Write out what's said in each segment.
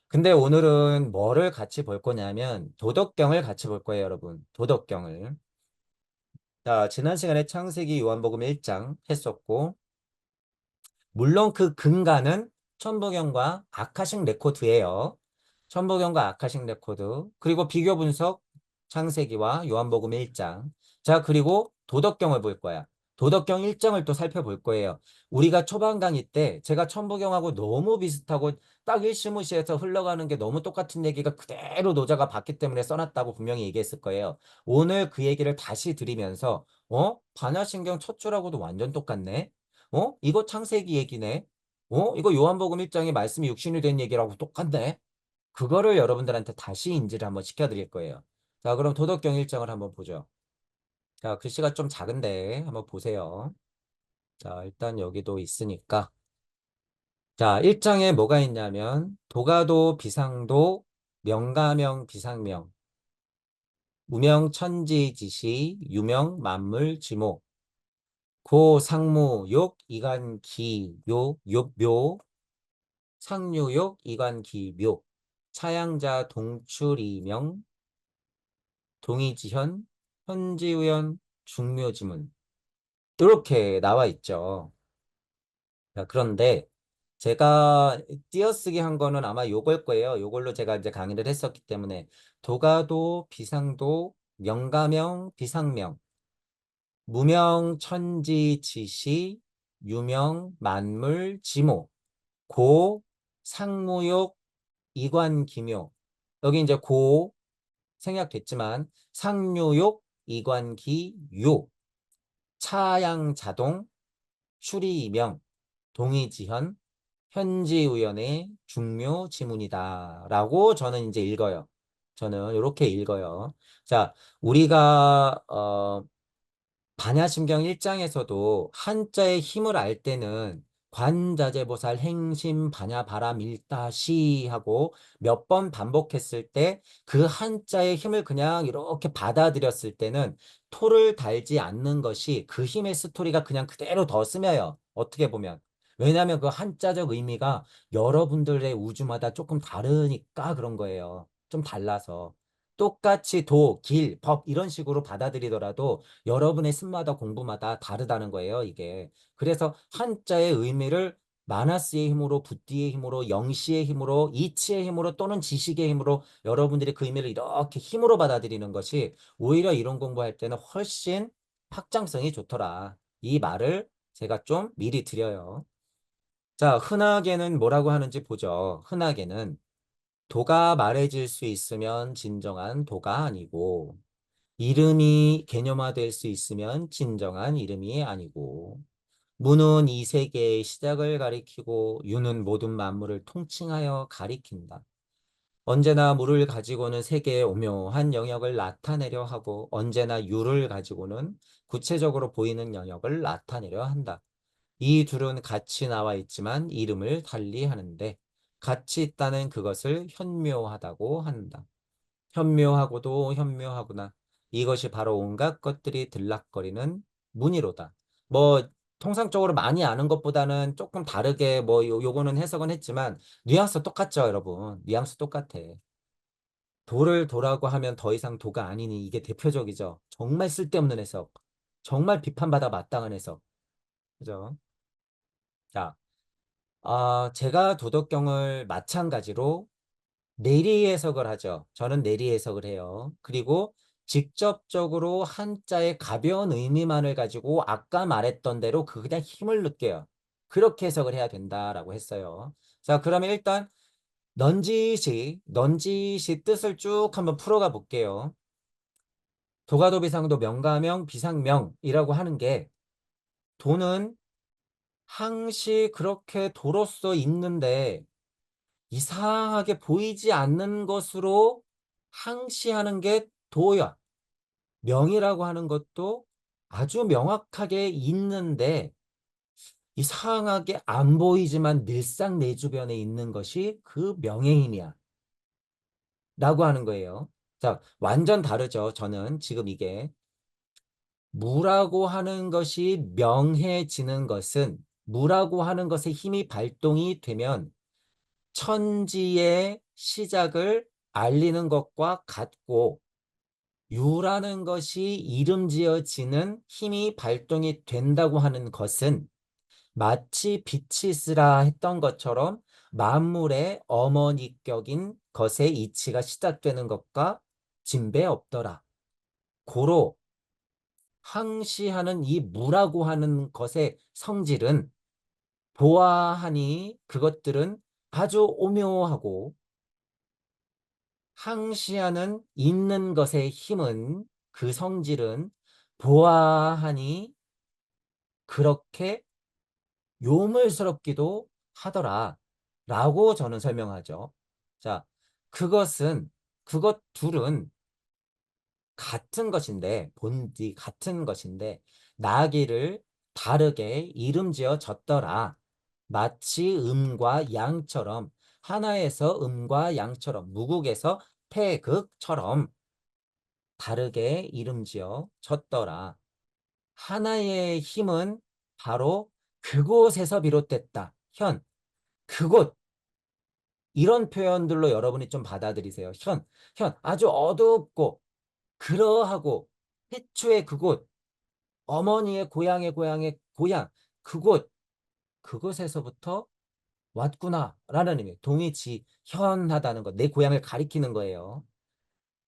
근데 오늘은 뭐를 같이 볼 거냐면 도덕경을 같이 볼 거예요, 여러분. 도덕경을. 자, 지난 시간에 창세기 요한복음 1장 했었고, 물론 그 근간은 천부경과 아카식 레코드예요. 천부경과 아카식 레코드. 그리고 비교 분석 창세기와 요한복음 1장. 자, 그리고 도덕경을 볼 거야. 도덕경 1장을 또 살펴볼 거예요. 우리가 초반 강의 때 제가 천부경하고 너무 비슷하고 딱 일시무시해서 흘러가는 게 너무 똑같은 얘기가 그대로 노자가 봤기 때문에 써놨다고 분명히 얘기했을 거예요. 오늘 그 얘기를 다시 드리면서 반야신경 첫 줄하고도 완전 똑같네. 이거 창세기 얘기네. 이거 요한복음 1장에 말씀이 육신이 된 얘기라고 똑같네. 그거를 여러분들한테 다시 인지를 한번 시켜드릴 거예요. 자, 그럼 도덕경 1장을 한번 보죠. 자, 글씨가 좀 작은데 한번 보세요. 자, 일단 여기도 있으니까. 자, 1장에 뭐가 있냐면 도가도 비상도 명가명 비상명 무명 천지지시 유명 만물 지목 고 상무 욕 이간 기요 욕묘 상류욕, 이관기묘, 차양자 동출이명, 동의지현, 현지우연, 중묘지문 이렇게 나와 있죠. 자, 그런데 제가 띄어쓰기 한 거는 아마 요걸 거예요. 요걸로 제가 이제 강의를 했었기 때문에 도가도, 비상도, 명가명, 비상명, 무명, 천지, 지시, 유명, 만물, 지모, 고, 상무욕, 이관기묘 여기 이제 고 생략됐지만 상류욕, 이관기, 요, 차양자동, 추리이명, 동의지현, 현지우연의 중묘 지문이다 라고 저는 이제 읽어요. 저는 이렇게 읽어요. 자, 우리가 반야심경 1장에서도 한자의 힘을 알 때는 관자재보살 행심 반야 바람 일다시 하고 몇 번 반복했을 때 그 한자의 힘을 그냥 이렇게 받아들였을 때는 토를 달지 않는 것이 그 힘의 스토리가 그냥 그대로 더 스며요. 어떻게 보면. 왜냐하면 그 한자적 의미가 여러분들의 우주마다 조금 다르니까 그런 거예요. 좀 달라서. 똑같이 도, 길, 법 이런 식으로 받아들이더라도 여러분의 습마다 공부마다 다르다는 거예요, 이게. 그래서 한자의 의미를 마나스의 힘으로, 붓디의 힘으로, 영시의 힘으로, 이치의 힘으로 또는 지식의 힘으로 여러분들이 그 의미를 이렇게 힘으로 받아들이는 것이 오히려 이론 공부할 때는 훨씬 확장성이 좋더라. 이 말을 제가 좀 미리 드려요. 자, 흔하게는 뭐라고 하는지 보죠. 흔하게는 도가 말해질 수 있으면 진정한 도가 아니고 이름이 개념화될 수 있으면 진정한 이름이 아니고 무는 이 세계의 시작을 가리키고 유는 모든 만물을 통칭하여 가리킨다. 언제나 무를 가지고는 세계의 오묘한 영역을 나타내려 하고 언제나 유를 가지고는 구체적으로 보이는 영역을 나타내려 한다. 이 둘은 같이 나와 있지만 이름을 달리 하는데 같이 있다는 그것을 현묘하다고 한다. 현묘하고도 현묘하구나. 이것이 바로 온갖 것들이 들락거리는 문의로다. 뭐 통상적으로 많이 아는 것보다는 조금 다르게 뭐 요거는 해석은 했지만 뉘앙스 똑같죠, 여러분. 뉘앙스 똑같아. 도를 도라고 하면 더 이상 도가 아니니 이게 대표적이죠. 정말 쓸데없는 해석. 정말 비판받아 마땅한 해석. 그죠? 자, 제가 도덕경을 마찬가지로 내리 해석을 하죠. 저는 내리 해석을 해요. 그리고 직접적으로 한자의 가벼운 의미만을 가지고 아까 말했던 대로 그 그냥 힘을 느껴요. 그렇게 해석을 해야 된다라고 했어요. 자, 그러면 일단 넌지시 뜻을 쭉 한번 풀어가 볼게요. 도가도 비상도 명가명 비상명이라고 하는 게 도는 항시 그렇게 도로서 있는데 이상하게 보이지 않는 것으로 항시하는 게 도야. 명이라고 하는 것도 아주 명확하게 있는데 이상하게 안 보이지만 늘상 내 주변에 있는 것이 그 명의 힘이야. 라고 하는 거예요. 자, 완전 다르죠. 저는 지금 이게 무라고 하는 것이 명해지는 것은 무라고 하는 것의 힘이 발동이 되면 천지의 시작을 알리는 것과 같고 유라는 것이 이름 지어지는 힘이 발동이 된다고 하는 것은 마치 빛이 있으라 했던 것처럼 만물의 어머니격인 것의 이치가 시작되는 것과 진배 없더라. 고로 항시하는 이 무라고 하는 것의 성질은 보아하니 그것들은 아주 오묘하고 항시하는 있는 것의 힘은 그 성질은 보아하니 그렇게 요물스럽기도 하더라 라고 저는 설명하죠. 자, 그것은 그것 둘은 같은 것인데 본디 같은 것인데 나귀를 다르게 이름지어 졌더라. 마치 음과 양처럼 하나에서 음과 양처럼 무국에서 태극처럼 다르게 이름지어 졌더라. 하나의 힘은 바로 그곳에서 비롯됐다. 그곳 이런 표현들로 여러분이 좀 받아들이세요. 아주 어둡고 그러하고 태초의 그곳 어머니의 고향의 고향 그곳 그곳에서부터 왔구나라는 의미. 동의지현하다는 것. 내 고향을 가리키는 거예요.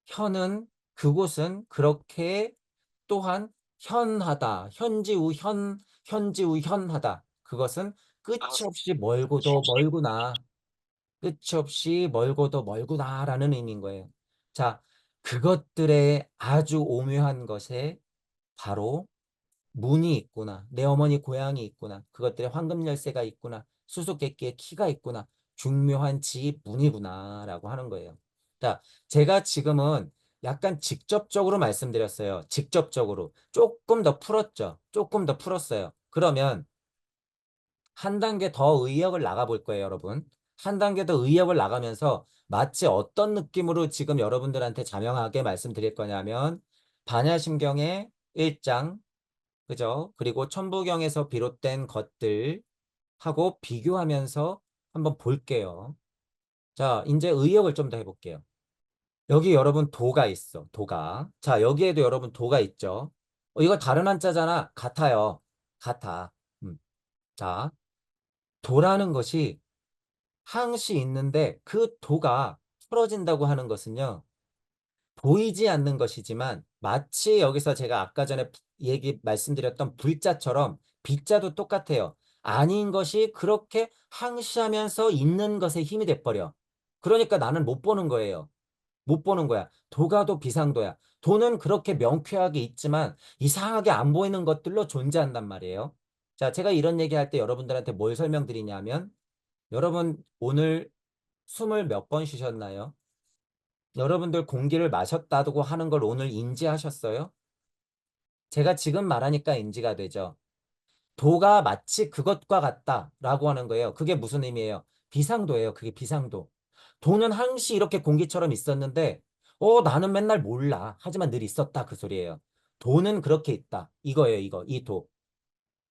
현은 그곳은 그렇게 또한 현하다. 현지우 현하다. 그것은 끝이 없이 멀고도 멀구나. 끝이 없이 멀고도 멀구나라는 의미인 거예요. 자, 그것들의 아주 오묘한 것에 바로 문이 있구나. 내 어머니 고향이 있구나. 그것들의 황금 열쇠가 있구나. 수수께끼의 키가 있구나. 중묘한 집 문이구나. 라고 하는 거예요. 자, 제가 지금은 약간 직접적으로 말씀드렸어요. 직접적으로. 조금 더 풀었죠. 조금 더 풀었어요. 그러면 한 단계 더 의역을 나가볼 거예요, 여러분. 한 단계 더 의역을 나가면서 마치 어떤 느낌으로 지금 여러분들한테 자명하게 말씀드릴 거냐면 반야심경의 1장 그죠? 그리고 천부경에서 비롯된 것들하고 비교하면서 한번 볼게요. 자, 이제 의역을 좀 더 해볼게요. 여기 여러분 도가 있어. 도가. 자, 여기에도 여러분 도가 있죠. 이거 다른 한자잖아. 같아요. 같아. 자, 도라는 것이 항시 있는데 그 도가 풀어진다고 하는 것은요. 보이지 않는 것이지만 마치 여기서 제가 아까 전에 말씀드렸던 불자처럼 빛자도 똑같아요. 아닌 것이 그렇게 항시하면서 있는 것에 힘이 돼버려. 그러니까 나는 못 보는 거예요. 못 보는 거야. 도가도 비상도야. 도는 그렇게 명쾌하게 있지만 이상하게 안 보이는 것들로 존재한단 말이에요. 자, 제가 이런 얘기할 때 여러분들한테 뭘 설명드리냐면 여러분 오늘 숨을 몇 번 쉬셨나요? 여러분들 공기를 마셨다고 하는 걸 오늘 인지하셨어요? 제가 지금 말하니까 인지가 되죠. 도가 마치 그것과 같다라고 하는 거예요. 그게 무슨 의미예요? 비상도예요. 그게 비상도. 도는 항시 이렇게 공기처럼 있었는데 나는 맨날 몰라. 하지만 늘 있었다 그 소리예요. 도는 그렇게 있다. 이거예요. 이 도.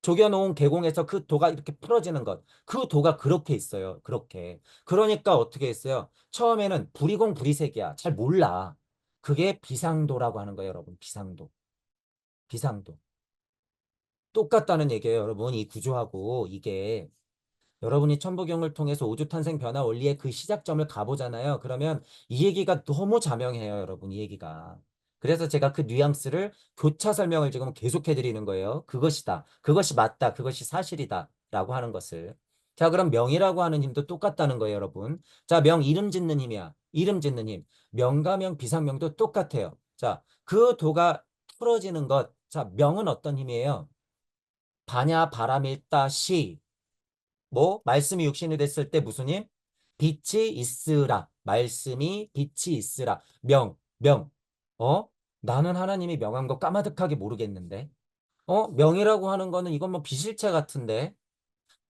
조겨놓은 계공에서 그 도가 이렇게 풀어지는 것. 그 도가 그렇게 있어요. 그렇게. 그러니까 어떻게 했어요? 처음에는 불이공 불이색이야. 잘 몰라. 그게 비상도라고 하는 거예요, 여러분. 비상도. 비상도. 똑같다는 얘기예요, 여러분. 이 구조하고 이게. 여러분이 천부경을 통해서 우주탄생 변화 원리의 그 시작점을 가보잖아요. 그러면 이 얘기가 너무 자명해요, 여러분. 이 얘기가. 그래서 제가 그 뉘앙스를 교차 설명을 지금 계속해 드리는 거예요. 그것이다. 그것이 맞다. 그것이 사실이다. 라고 하는 것을. 자, 그럼 명이라고 하는 힘도 똑같다는 거예요, 여러분. 자, 명 이름 짓는 힘이야. 이름 짓는 힘. 명가명 비상명도 똑같아요. 자, 그 도가 풀어지는 것. 자, 명은 어떤 힘이에요? 반야 바람일다 시. 뭐 말씀이 육신이 됐을 때 무슨 힘? 빛이 있으라. 말씀이 빛이 있으라. 명. 어? 나는 하나님이 명한 거 까마득하게 모르겠는데. 명이라고 하는 거는 이건 뭐 비실체 같은데.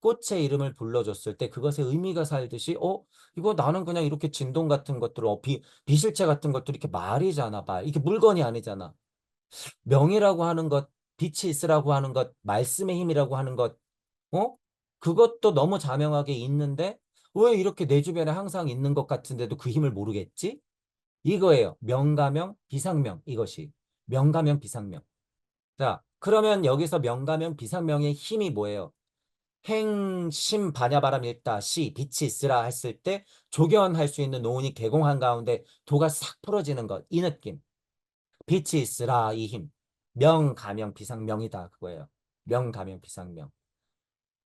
꽃의 이름을 불러줬을 때 그것의 의미가 살듯이 이거 나는 그냥 이렇게 진동 같은 것들 비실체 같은 것들 이렇게 말이잖아. 이게 물건이 아니잖아. 명이라고 하는 것, 빛이 있으라고 하는 것, 말씀의 힘이라고 하는 것, 어? 그것도 너무 자명하게 있는데, 왜 이렇게 내 주변에 항상 있는 것 같은데도 그 힘을 모르겠지? 이거예요. 명가명, 비상명, 이것이. 명가명, 비상명. 자, 그러면 여기서 명가명, 비상명의 힘이 뭐예요? 행심 반야바람 일다 시 빛이 있으라 했을 때 조견할 수 있는 노운이 개공한 가운데 도가 싹 풀어지는 것. 이 느낌. 빛이 있으라 이 힘. 명가명, 비상명이다. 그거예요. 명가명, 비상명.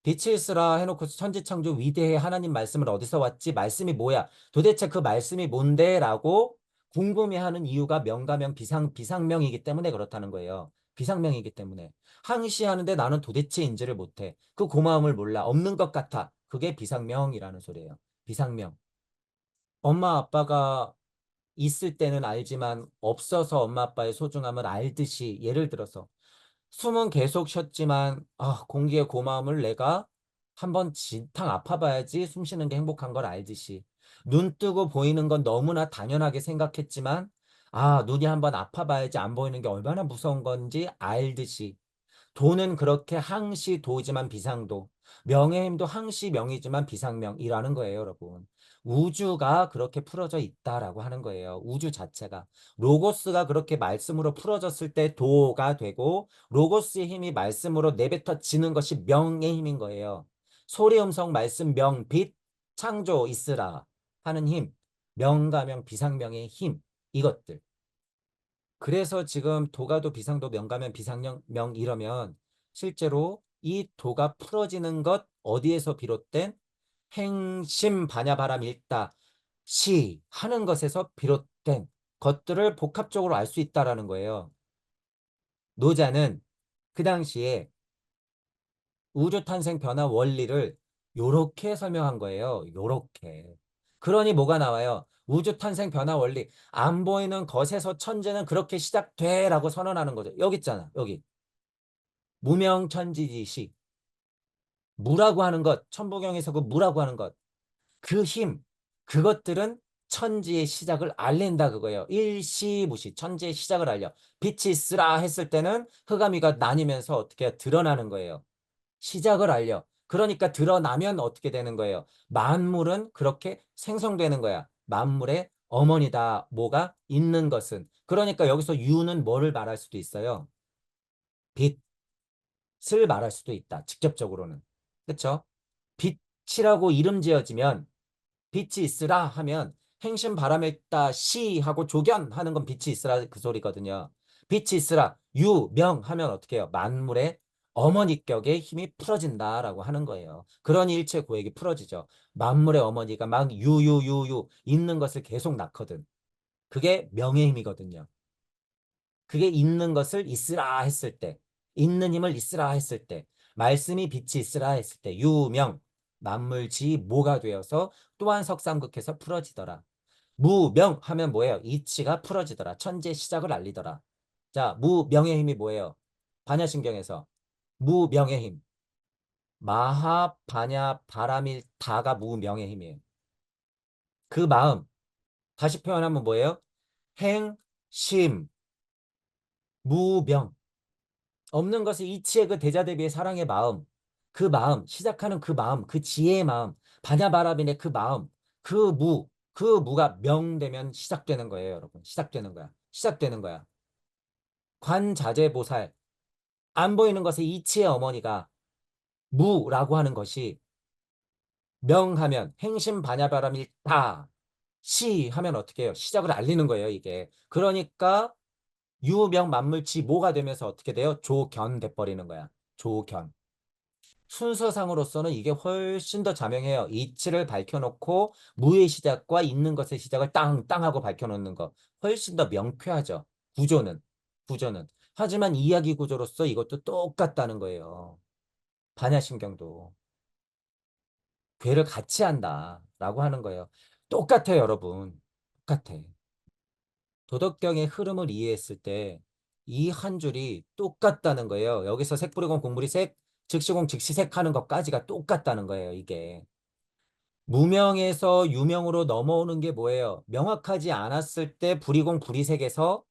빛이 있으라 해놓고 천지창조 위대해 하나님 말씀을 어디서 왔지? 말씀이 뭐야? 도대체 그 말씀이 뭔데? 라고 궁금해하는 이유가 명가명 비상명이기 때문에 그렇다는 거예요. 비상명이기 때문에. 항시하는데 나는 도대체 인지를 못해. 그 고마움을 몰라. 없는 것 같아. 그게 비상명이라는 소리예요. 비상명. 엄마 아빠가 있을 때는 알지만 없어서 엄마 아빠의 소중함을 알듯이 예를 들어서 숨은 계속 쉬었지만 공기의 고마움을 내가 한번 진탕 아파봐야지 숨 쉬는 게 행복한 걸 알듯이 눈 뜨고 보이는 건 너무나 당연하게 생각했지만 눈이 한번 아파봐야지 안 보이는 게 얼마나 무서운 건지 알듯이 도는 그렇게 항시도지만 비상도, 명의 힘도 항시명이지만 비상명이라는 거예요, 여러분. 우주가 그렇게 풀어져 있다라고 하는 거예요. 우주 자체가. 로고스가 그렇게 말씀으로 풀어졌을 때 도가 되고, 로고스의 힘이 말씀으로 내뱉어지는 것이 명의 힘인 거예요. 소리, 음성, 말씀, 명, 빛, 창조, 있으라 하는 힘, 명가명, 비상명의 힘, 이것들. 그래서 지금 도가도 비상도 명가면 비상명 이러면 실제로 이 도가 풀어지는 것 어디에서 비롯된 행심 반야바람 일다 시 하는 것에서 비롯된 것들을 복합적으로 알 수 있다라는 거예요. 노자는 그 당시에 우주 탄생 변화 원리를 요렇게 설명한 거예요. 요렇게. 그러니 뭐가 나와요? 우주 탄생 변화 원리. 안 보이는 것에서 천재는 그렇게 시작돼라고 선언하는 거죠. 여기 있잖아. 여기. 무명천지지시. 무라고 하는 것. 천부경에서 그 무라고 하는 것. 그 힘. 그것들은 천지의 시작을 알린다 그거예요. 일시무시. 천지의 시작을 알려. 빛이 쓰라 했을 때는 흑암이가 나뉘면서 어떻게 드러나는 거예요. 시작을 알려. 그러니까 드러나면 어떻게 되는 거예요? 만물은 그렇게 생성되는 거야. 만물의 어머니다. 뭐가 있는 것은. 그러니까 여기서 유는 뭐를 말할 수도 있어요. 빛을 말할 수도 있다. 직접적으로는. 그렇죠? 빛이라고 이름 지어지면 빛이 있으라 하면 행신 바람에 있다 시 하고 조견하는 건 빛이 있으라 그 소리거든요. 빛이 있으라 유, 명 하면 어떻게 해요? 만물의 어머니격의 힘이 풀어진다라고 하는 거예요. 그러니 일체 고액이 풀어지죠. 만물의 어머니가 막 유유유유 있는 것을 계속 낳거든. 그게 명의 힘이거든요. 그게 있는 것을 있으라 했을 때, 있는 힘을 있으라 했을 때, 말씀이 빛이 있으라 했을 때, 유명, 만물지 모가 되어서 또한 석삼극해서 풀어지더라. 무명 하면 뭐예요? 이치가 풀어지더라. 천재 시작을 알리더라. 자, 무명의 힘이 뭐예요? 반야신경에서 무명의 힘. 마하, 반야, 바라밀, 다가 무명의 힘이에요. 그 마음, 다시 표현하면 뭐예요? 행, 심, 무명. 없는 것이 이치의 그 대자대비의 사랑의 마음, 그 마음, 시작하는 그 마음, 그 지혜의 마음, 바냐바라빈의 그 마음, 그 무가 명되면 시작되는 거예요, 여러분. 시작되는 거야. 시작되는 거야. 관자재보살, 안 보이는 것의 이치의 어머니가 무라고 하는 것이 명하면 행심 바냐바람일 다, 시 하면 어떻게 해요? 시작을 알리는 거예요, 이게. 그러니까 유명 만물치 모가 되면서 어떻게 돼요? 조견 돼버리는 거야. 조견. 순서상으로서는 이게 훨씬 더 자명해요. 이치를 밝혀놓고 무의 시작과 있는 것의 시작을 땅땅 하고 밝혀놓는 거. 훨씬 더 명쾌하죠. 구조는. 구조는. 하지만 이야기 구조로서 이것도 똑같다는 거예요. 반야신경도. 괴를 같이 한다라고 하는 거예요. 똑같아요, 여러분. 똑같아. 도덕경의 흐름을 이해했을 때 이 한 줄이 똑같다는 거예요. 여기서 색불이공 공물이 색, 즉시공 즉시색 하는 것까지가 똑같다는 거예요, 이게. 무명에서 유명으로 넘어오는 게 뭐예요? 명확하지 않았을 때 불이공 불이색에서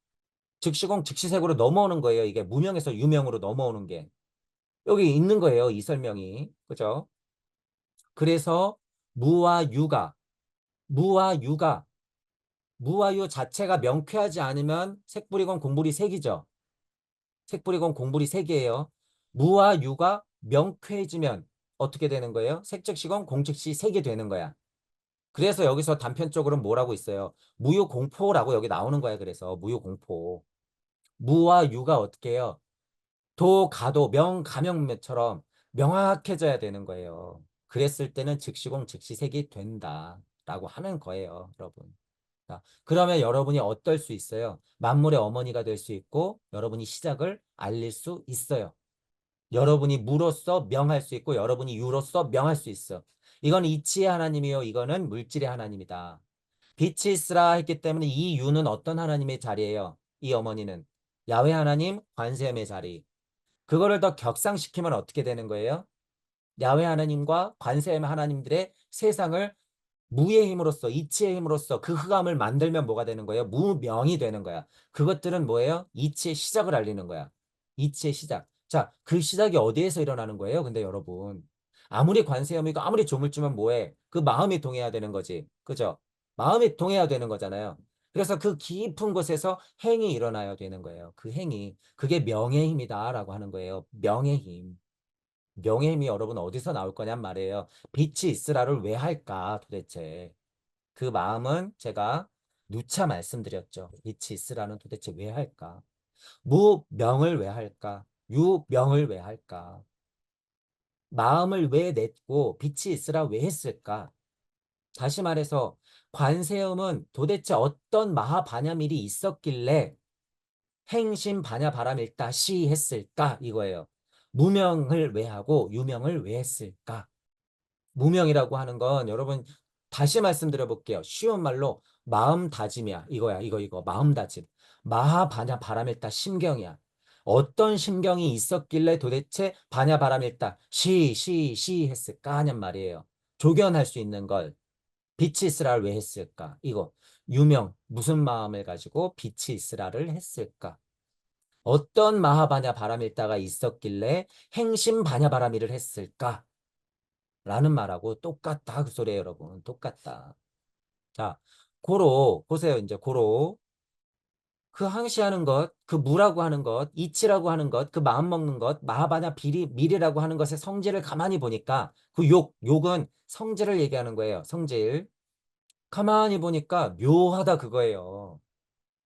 즉시공 즉시색으로 넘어오는 거예요. 이게 무명에서 유명으로 넘어오는 게. 여기 있는 거예요, 이 설명이. 그죠? 그래서 무와 유가, 무와 유가, 무와 유 자체가 명쾌하지 않으면 색불이건 공불이 색이죠. 색불이건 공불이 색이에요. 무와 유가 명쾌해지면 어떻게 되는 거예요? 색즉시건 공즉시 색이 되는 거야. 그래서 여기서 단편적으로 뭐라고 있어요? 무유공포라고 여기 나오는 거야. 그래서 무유공포. 무와 유가 어떻게 해요? 도, 가도, 명, 가명처럼 명확해져야 되는 거예요. 그랬을 때는 즉시공, 즉시색이 된다라고 하는 거예요, 여러분. 자, 그러면 여러분이 어떨 수 있어요? 만물의 어머니가 될 수 있고, 여러분이 시작을 알릴 수 있어요. 여러분이 무로서 명할 수 있고, 여러분이 유로서 명할 수 있어. 이건 이치의 하나님이요, 이거는 물질의 하나님이다. 빛이 있으라 했기 때문에 이 유는 어떤 하나님의 자리예요? 이 어머니는 야훼 하나님 관세음의 자리. 그거를 더 격상시키면 어떻게 되는 거예요? 야훼 하나님과 관세음 하나님들의 세상을 무의 힘으로써 이치의 힘으로써 그 흑암을 만들면 뭐가 되는 거예요? 무명이 되는 거야. 그것들은 뭐예요? 이치의 시작을 알리는 거야. 이치의 시작. 자, 그 시작이 어디에서 일어나는 거예요? 근데 여러분 아무리 관세음이고 아무리 조물주면 뭐해? 그 마음이 동해야 되는 거지. 그죠? 마음이 동해야 되는 거잖아요. 그래서 그 깊은 곳에서 행이 일어나야 되는 거예요. 그 행이. 그게 명의 힘이다라고 하는 거예요. 명의 힘. 명의 힘이 여러분 어디서 나올 거냔 말이에요. 빛이 있으라를 왜 할까 도대체. 그 마음은 제가 누차 말씀드렸죠. 빛이 있으라는 도대체 왜 할까? 무명을 왜 할까? 유명을 왜 할까? 마음을 왜 냈고 빛이 있으라 왜 했을까? 다시 말해서 관세음은 도대체 어떤 마하바냐밀이 있었길래 행심 반야 바람일다 시 했을까? 이거예요. 무명을 왜 하고 유명을 왜 했을까? 무명이라고 하는 건 여러분 다시 말씀드려 볼게요. 쉬운 말로 마음 다짐이야. 이거야. 이거 마음 다짐. 마하 바냐 바람일다 심경이야. 어떤 심경이 있었길래 도대체 바냐 바람일다 시 했을까 하냔 말이에요. 조견할 수 있는 걸 빛이 있으라를 왜 했을까? 이거 유명 무슨 마음을 가지고 빛이 있으라를 했을까? 어떤 마하바냐 바람일다가 있었길래 행심 바냐 바람이를 했을까? 라는 말하고 똑같다 그 소리예요 여러분. 똑같다. 자, 고로 보세요. 이제 고로 그 항시하는 것, 그 무라고 하는 것, 이치라고 하는 것, 그 마음 먹는 것, 마하바냐 비리 미래라고 하는 것의 성질을 가만히 보니까 그 욕은 성질을 얘기하는 거예요. 성질. 가만히 보니까 묘하다 그거예요.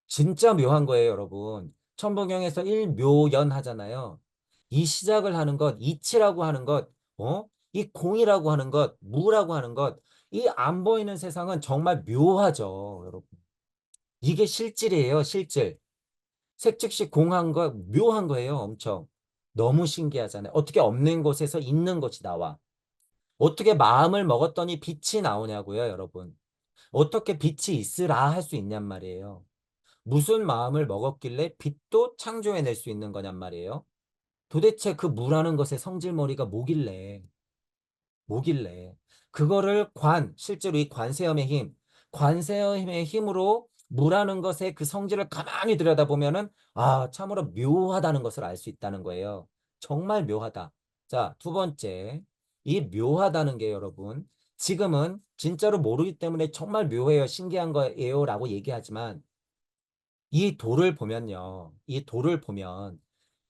진짜 묘한 거예요, 여러분. 천부경에서 일묘연 하잖아요. 이 시작을 하는 것, 이치라고 하는 것, 이 공이라고 하는 것, 무라고 하는 것, 이 안 보이는 세상은 정말 묘하죠, 여러분. 이게 실질이에요, 실질. 색즉시 공한 거, 묘한 거예요, 엄청. 너무 신기하잖아요. 어떻게 없는 곳에서 있는 것이 나와? 어떻게 마음을 먹었더니 빛이 나오냐고요, 여러분. 어떻게 빛이 있으라 할 수 있냔 말이에요. 무슨 마음을 먹었길래 빛도 창조해낼 수 있는 거냔 말이에요. 도대체 그 무라는 것의 성질머리가 뭐길래. 그거를 실제로 이 관세음의 힘으로 무라는 것의 그 성질을 가만히 들여다보면은, 아, 참으로 묘하다는 것을 알 수 있다는 거예요. 정말 묘하다. 자, 두 번째. 이 묘하다는 게 여러분, 지금은 진짜로 모르기 때문에 정말 묘해요. 신기한 거예요. 라고 얘기하지만, 이 돌을 보면요. 이 돌을 보면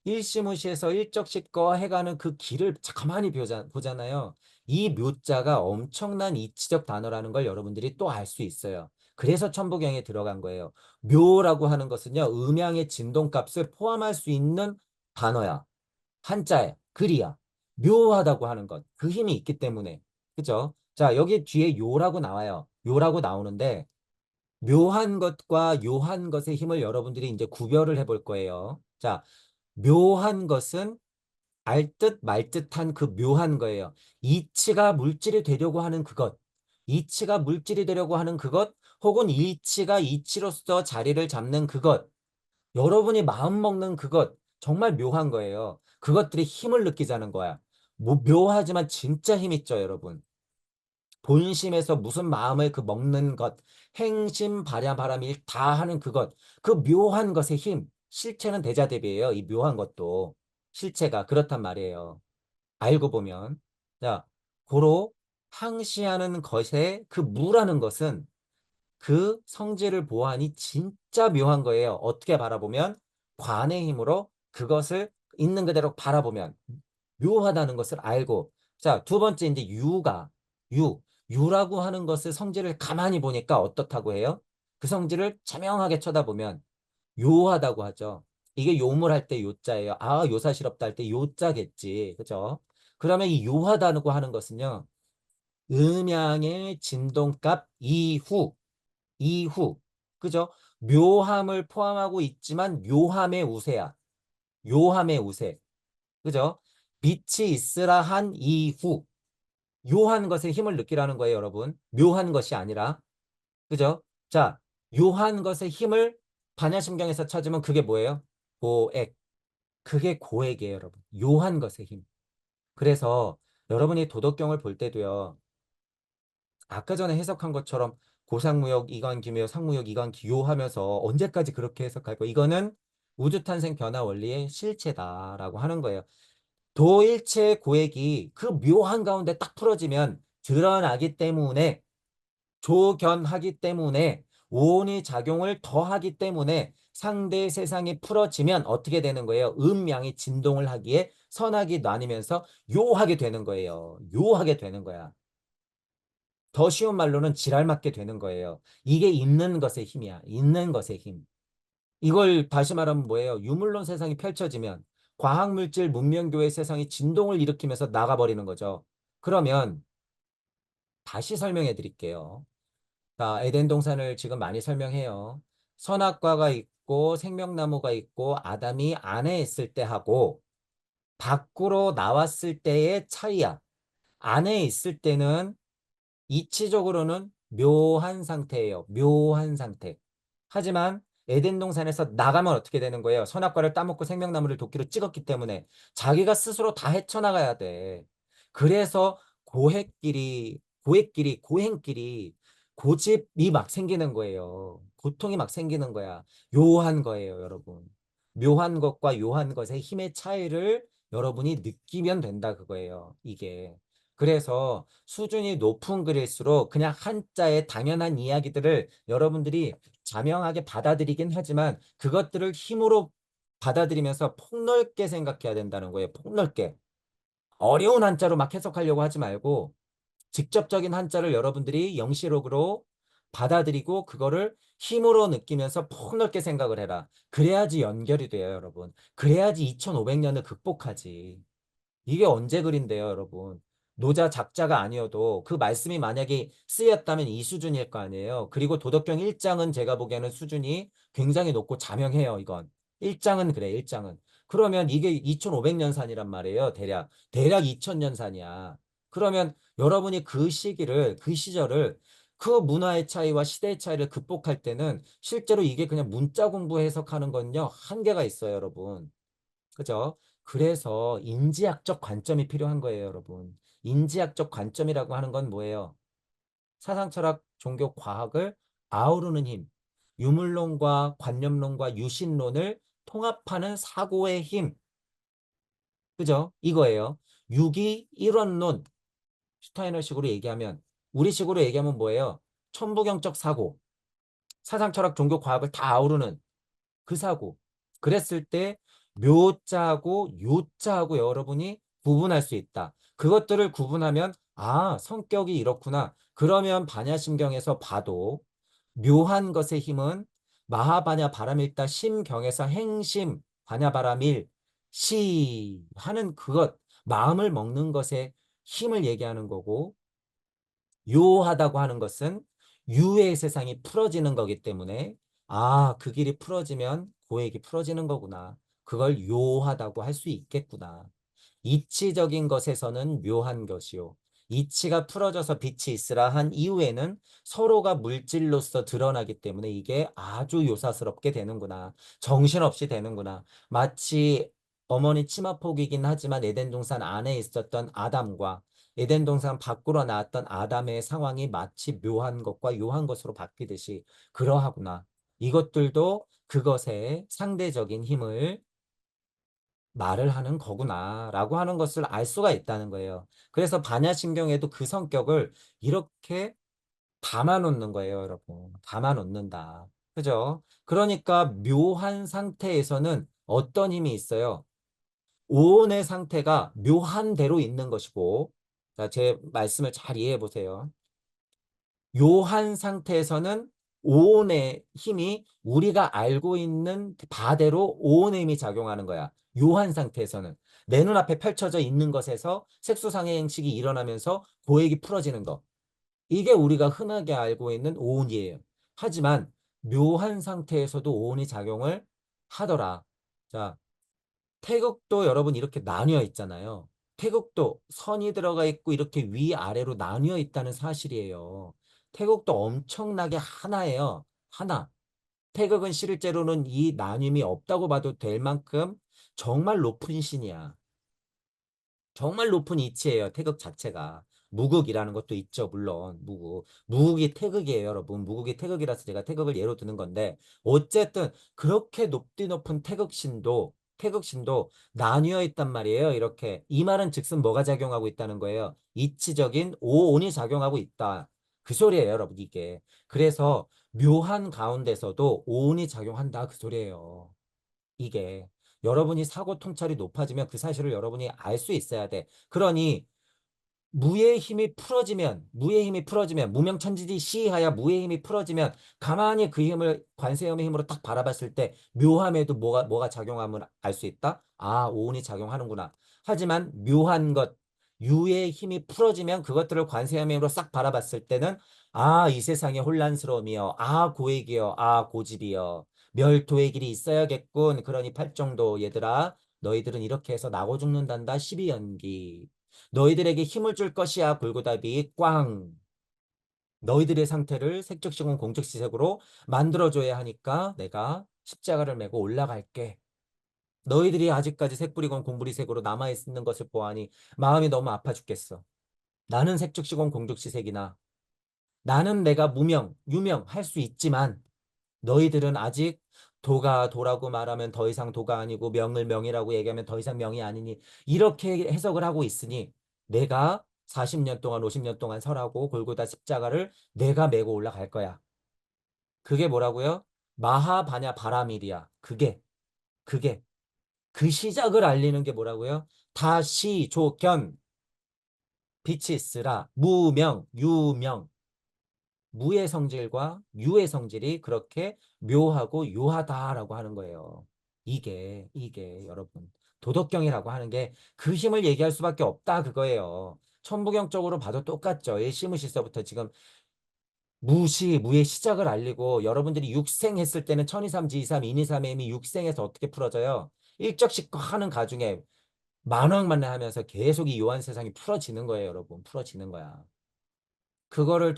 일시무시해서 일적십거 해가는 그 길을 가만히 보잖아요. 이 묘자가 엄청난 이치적 단어라는 걸 여러분들이 또 알 수 있어요. 그래서 천부경에 들어간 거예요. 묘라고 하는 것은요. 음양의 진동값을 포함할 수 있는 단어야. 한자야. 글이야. 묘하다고 하는 것. 그 힘이 있기 때문에. 그죠? 자, 여기 뒤에 요라고 나와요. 요라고 나오는데 묘한 것과 요한 것의 힘을 여러분들이 이제 구별을 해볼 거예요. 자, 묘한 것은 알듯 말듯한 그 묘한 거예요. 이치가 물질이 되려고 하는 그것, 이치가 물질이 되려고 하는 그것, 혹은 이치가 이치로서 자리를 잡는 그것, 여러분이 마음 먹는 그것, 정말 묘한 거예요. 그것들이 힘을 느끼자는 거야. 뭐 묘하지만 진짜 힘 있죠, 여러분. 본심에서 무슨 마음을 그 먹는 것, 행심 발야바람일 다 하는 그것, 그 묘한 것의 힘, 실체는 대자대비예요. 이 묘한 것도 실체가 그렇단 말이에요. 알고 보면 자, 고로 항시하는 것에 그 무라는 것은 그 성질을 보아하니 진짜 묘한 거예요. 어떻게 바라보면 관의 힘으로 그것을 있는 그대로 바라보면 묘하다는 것을 알고. 자, 두 번째 이제 유 유라고 하는 것을 성질을 가만히 보니까 어떻다고 해요? 그 성질을 자명하게 쳐다보면 요하다고 하죠. 이게 요물할 때 요자예요. 아, 요사시럽다 할 때 요자겠지. 그죠? 그러면 이 요하다고 하는 것은요. 음양의 진동값 이후. 그죠? 묘함을 포함하고 있지만 요함의 우세야. 요함의 우세. 그죠? 빛이 있으라 한 이후. 요한 것에 힘을 느끼라는 거예요, 여러분. 묘한 것이 아니라. 그죠? 자, 요한 것의 힘을 반야심경에서 찾으면 그게 뭐예요? 고액. 그게 고액이에요, 여러분. 요한 것의 힘. 그래서 여러분이 도덕경을 볼 때도요. 아까 전에 해석한 것처럼 고상무역, 이관기묘, 상무역, 이관기요 하면서 언제까지 그렇게 해석할 거? 이거는 우주탄생 변화 원리의 실체다라고 하는 거예요. 도일체의 고액이 그 묘한 가운데 딱 풀어지면 드러나기 때문에 조견하기 때문에 오온이 작용을 더하기 때문에 상대의 세상이 풀어지면 어떻게 되는 거예요? 음양이 진동을 하기에 선하게 나뉘면서 요하게 되는 거예요. 요하게 되는 거야. 더 쉬운 말로는 지랄 맞게 되는 거예요. 이게 있는 것의 힘이야. 있는 것의 힘. 이걸 다시 말하면 뭐예요? 유물론 세상이 펼쳐지면 과학물질 문명교의 세상이 진동을 일으키면서 나가버리는 거죠. 그러면 다시 설명해 드릴게요. 자, 에덴 동산을 지금 많이 설명해요. 선악과가 있고 생명나무가 있고 아담이 안에 있을 때 하고 밖으로 나왔을 때의 차이야. 안에 있을 때는 이치적으로는 묘한 상태예요. 묘한 상태. 하지만 에덴 동산에서 나가면 어떻게 되는 거예요? 선악과를 따먹고 생명나무를 도끼로 찍었기 때문에 자기가 스스로 다 헤쳐나가야 돼. 그래서 고행끼리 고집이 막 생기는 거예요. 고통이 막 생기는 거야. 묘한 거예요, 여러분. 묘한 것과 요한 것의 힘의 차이를 여러분이 느끼면 된다 그거예요. 이게. 그래서 수준이 높은 글일수록 그냥 한자의 당연한 이야기들을 여러분들이 자명하게 받아들이긴 하지만 그것들을 힘으로 받아들이면서 폭넓게 생각해야 된다는 거예요. 폭넓게. 어려운 한자로 막 해석하려고 하지 말고 직접적인 한자를 여러분들이 영시록으로 받아들이고 그거를 힘으로 느끼면서 폭넓게 생각을 해라. 그래야지 연결이 돼요, 여러분. 그래야지 2500년을 극복하지. 이게 언제 글인데요, 여러분. 노자 작자가 아니어도 그 말씀이 만약에 쓰였다면 이 수준일 거 아니에요. 그리고 도덕경 1장은 제가 보기에는 수준이 굉장히 높고 자명해요, 이건. 1장은 그래, 1장은. 그러면 이게 2500년산이란 말이에요, 대략. 대략 2000년산이야. 그러면 여러분이 그 시기를, 그 시절을 그 문화의 차이와 시대의 차이를 극복할 때는 실제로 이게 그냥 문자 공부 해석하는 건요, 한계가 있어요, 여러분. 그죠? 그래서 인지학적 관점이 필요한 거예요, 여러분. 인지학적 관점이라고 하는 건 뭐예요? 사상, 철학, 종교, 과학을 아우르는 힘. 유물론과 관념론과 유신론을 통합하는 사고의 힘. 그죠? 이거예요. 유기 일원론. 슈타이너식으로 얘기하면, 우리식으로 얘기하면 뭐예요? 천부경적 사고. 사상, 철학, 종교, 과학을 다 아우르는 그 사고. 그랬을 때 묘자하고 요자하고 여러분이 구분할 수 있다. 그것들을 구분하면 아, 성격이 이렇구나. 그러면 반야심경에서 봐도 묘한 것의 힘은 마하바냐 바라밀다 심경에서 행심 바냐바라밀 시 하는 그것 마음을 먹는 것의 힘을 얘기하는 거고 요하다고 하는 것은 유의 세상이 풀어지는 거기 때문에 아, 그 길이 풀어지면 고액이 풀어지는 거구나. 그걸 요하다고 할 수 있겠구나. 이치적인 것에서는 묘한 것이요. 이치가 풀어져서 빛이 있으라 한 이후에는 서로가 물질로서 드러나기 때문에 이게 아주 요사스럽게 되는구나. 정신없이 되는구나. 마치 어머니 치마폭이긴 하지만 에덴 동산 안에 있었던 아담과 에덴 동산 밖으로 나왔던 아담의 상황이 마치 묘한 것과 요한 것으로 바뀌듯이 그러하구나. 이것들도 그것의 상대적인 힘을 말을 하는 거구나 라고 하는 것을 알 수가 있다는 거예요. 그래서 반야심경에도 그 성격을 이렇게 담아놓는 거예요, 여러분. 담아놓는다. 그죠? 그러니까 묘한 상태에서는 어떤 힘이 있어요? 오온의 상태가 묘한 대로 있는 것이고, 자, 제 말씀을 잘 이해해 보세요. 묘한 상태에서는 오온의 힘이 우리가 알고 있는 바대로 오온의 힘이 작용하는 거야. 묘한 상태에서는. 내 눈앞에 펼쳐져 있는 것에서 색소상의 행식이 일어나면서 고액이 풀어지는 것. 이게 우리가 흔하게 알고 있는 오온이에요. 하지만 묘한 상태에서도 오온이 작용을 하더라. 자, 태극도 여러분 이렇게 나뉘어 있잖아요. 태극도 선이 들어가 있고 이렇게 위아래로 나뉘어 있다는 사실이에요. 태극도 엄청나게 하나예요. 하나. 태극은 실제로는 이 나뉨이 없다고 봐도 될 만큼 정말 높은 신이야. 정말 높은 이치예요. 태극 자체가. 무극이라는 것도 있죠. 물론 무극. 무극이 태극이에요, 여러분. 무극이 태극이라서 제가 태극을 예로 드는 건데 어쨌든 그렇게 높디 높은 태극신도 나뉘어 있단 말이에요. 이렇게. 이 말은 즉슨 뭐가 작용하고 있다는 거예요. 이치적인 오온이 작용하고 있다. 그 소리예요, 여러분, 이게. 그래서 묘한 가운데서도 오온이 작용한다. 그 소리예요. 이게. 여러분이 사고 통찰이 높아지면 그 사실을 여러분이 알 수 있어야 돼. 그러니 무의 힘이 풀어지면 무명천지지 시하야 무의 힘이 풀어지면 가만히 그 힘을 관세음의 힘으로 딱 바라봤을 때 묘함에도 뭐가 작용하면 알 수 있다? 아, 오온이 작용하는구나. 하지만 묘한 것, 유의 힘이 풀어지면 그것들을 관세음의 힘으로 싹 바라봤을 때는 아, 이 세상에 혼란스러움이여, 아, 고액이여, 아, 고집이여, 멸도의 길이 있어야겠군. 그러니 팔정도 얘들아, 너희들은 이렇게 해서 나고 죽는단다. 12연기. 너희들에게 힘을 줄 것이야. 골고다비 꽝. 너희들의 상태를 색즉시공 공즉시색으로 만들어줘야 하니까 내가 십자가를 메고 올라갈게. 너희들이 아직까지 색불이건 공불이색으로 남아있는 것을 보아하니 마음이 너무 아파 죽겠어. 나는 색즉시공 공즉시색이나 나는 내가 무명, 유명 할 수 있지만 너희들은 아직 도가 도라고 말하면 더 이상 도가 아니고 명을 명이라고 얘기하면 더 이상 명이 아니니 이렇게 해석을 하고 있으니 내가 40년 동안 50년 동안 설하고 골고다 십자가를 내가 메고 올라갈 거야. 그게 뭐라고요? 마하바냐 바라밀이야. 그게 그 시작을 알리는 게 뭐라고요? 다시 조견 빛이 있으라 무명 유명 무의 성질과 유의 성질이 그렇게 묘하고 유하다라고 하는 거예요. 이게 여러분 도덕경이라고 하는 게 그 힘을 얘기할 수밖에 없다 그거예요. 천부경적으로 봐도 똑같죠. 일시무시서부터 지금 무의 시작을 알리고 여러분들이 육생했을 때는 천이삼 지이삼 인이삼의 힘이 육생에서 어떻게 풀어져요? 일적씩 하는 가중에 만왕만나하면서 계속 이 요한 세상이 풀어지는 거예요, 여러분. 풀어지는 거야. 그거를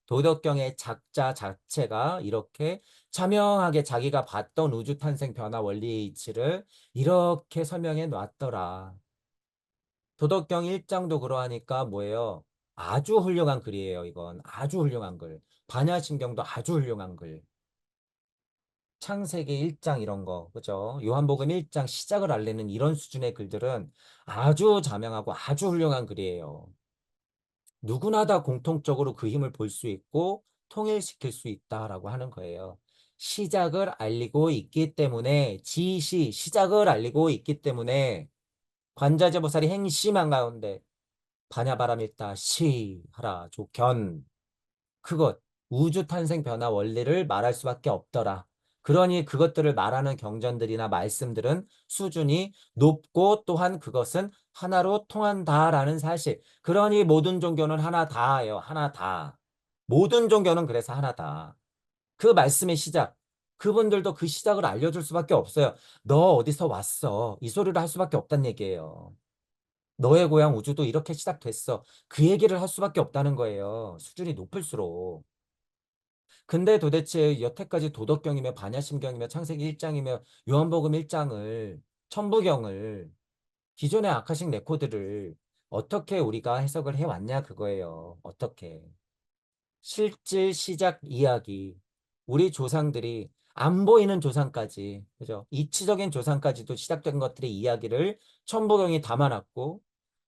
도덕경의 작자 자체가 이렇게 자명하게 자기가 봤던 우주 탄생 변화 원리의 이치를 이렇게 설명해 놨더라. 도덕경 1장도 그러하니까 뭐예요? 아주 훌륭한 글이에요, 이건. 아주 훌륭한 글. 반야심경도 아주 훌륭한 글. 창세기 1장 이런 거, 그죠? 요한복음 1장 시작을 알리는 이런 수준의 글들은 아주 자명하고 아주 훌륭한 글이에요. 누구나 다 공통적으로 그 힘을 볼 수 있고 통일시킬 수 있다라고 하는 거예요. 시작을 알리고 있기 때문에 시작을 알리고 있기 때문에 관자재보살이 행심한 가운데 반야바람일다 시하라 조견 그것 우주 탄생 변화 원리를 말할 수밖에 없더라. 그러니 그것들을 말하는 경전들이나 말씀들은 수준이 높고 또한 그것은 하나로 통한다라는 사실. 그러니 모든 종교는 하나다예요. 하나다. 모든 종교는 그래서 하나다. 그 말씀의 시작. 그분들도 그 시작을 알려줄 수밖에 없어요. 너 어디서 왔어? 이 소리를 할 수밖에 없다는 얘기예요. 너의 고향 우주도 이렇게 시작됐어. 그 얘기를 할 수밖에 없다는 거예요. 수준이 높을수록. 근데 도대체 여태까지 도덕경이며 반야심경이며 창세기 1장이며 요한복음 1장을 천부경을 기존의 아카식 레코드를 어떻게 우리가 해석을 해왔냐 그거예요. 어떻게. 실질 시작 이야기. 우리 조상들이 안 보이는 조상까지, 그죠? 이치적인 조상까지도 시작된 것들의 이야기를 천부경이 담아놨고,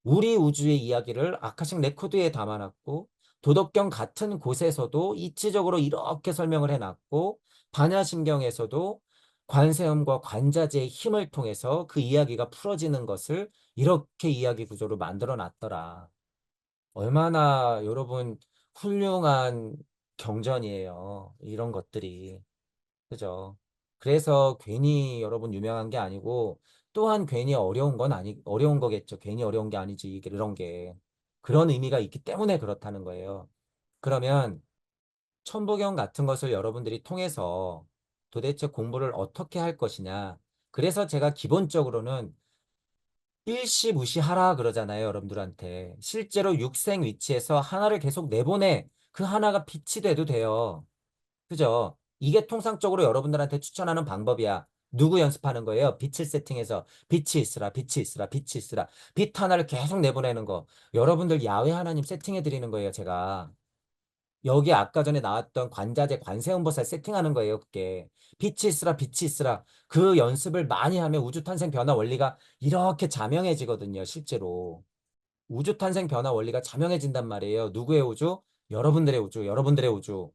우리 우주의 이야기를 아카식 레코드에 담아놨고, 도덕경 같은 곳에서도 이치적으로 이렇게 설명을 해놨고, 반야심경에서도 관세음과 관자재의 힘을 통해서 그 이야기가 풀어지는 것을 이렇게 이야기 구조로 만들어 놨더라. 얼마나 여러분 훌륭한 경전이에요. 이런 것들이. 그죠? 그래서 괜히 여러분 유명한 게 아니고 또한 괜히 어려운 건 어려운 거겠죠. 괜히 어려운 게 아니지. 이런 게. 그런 의미가 있기 때문에 그렇다는 거예요. 그러면 천부경 같은 것을 여러분들이 통해서 도대체 공부를 어떻게 할 것이냐. 그래서 제가 기본적으로는 일시 무시하라 그러잖아요, 여러분들한테. 실제로 육생 위치에서 하나를 계속 내보내. 그 하나가 빛이 돼도 돼요. 그죠? 이게 통상적으로 여러분들한테 추천하는 방법이야. 누구 연습하는 거예요? 빛을 세팅해서 빛이 있으라, 빛이 있으라, 빛이 있으라. 빛 하나를 계속 내보내는 거. 여러분들 야외 하나님 세팅해 드리는 거예요, 제가. 여기 아까 전에 나왔던 관자재 관세음보살 세팅하는 거예요, 그게. 빛이 있으라, 빛이 있으라. 그 연습을 많이 하면 우주탄생 변화 원리가 이렇게 자명해지거든요, 실제로. 우주탄생 변화 원리가 자명해진단 말이에요. 누구의 우주? 여러분들의 우주, 여러분들의 우주.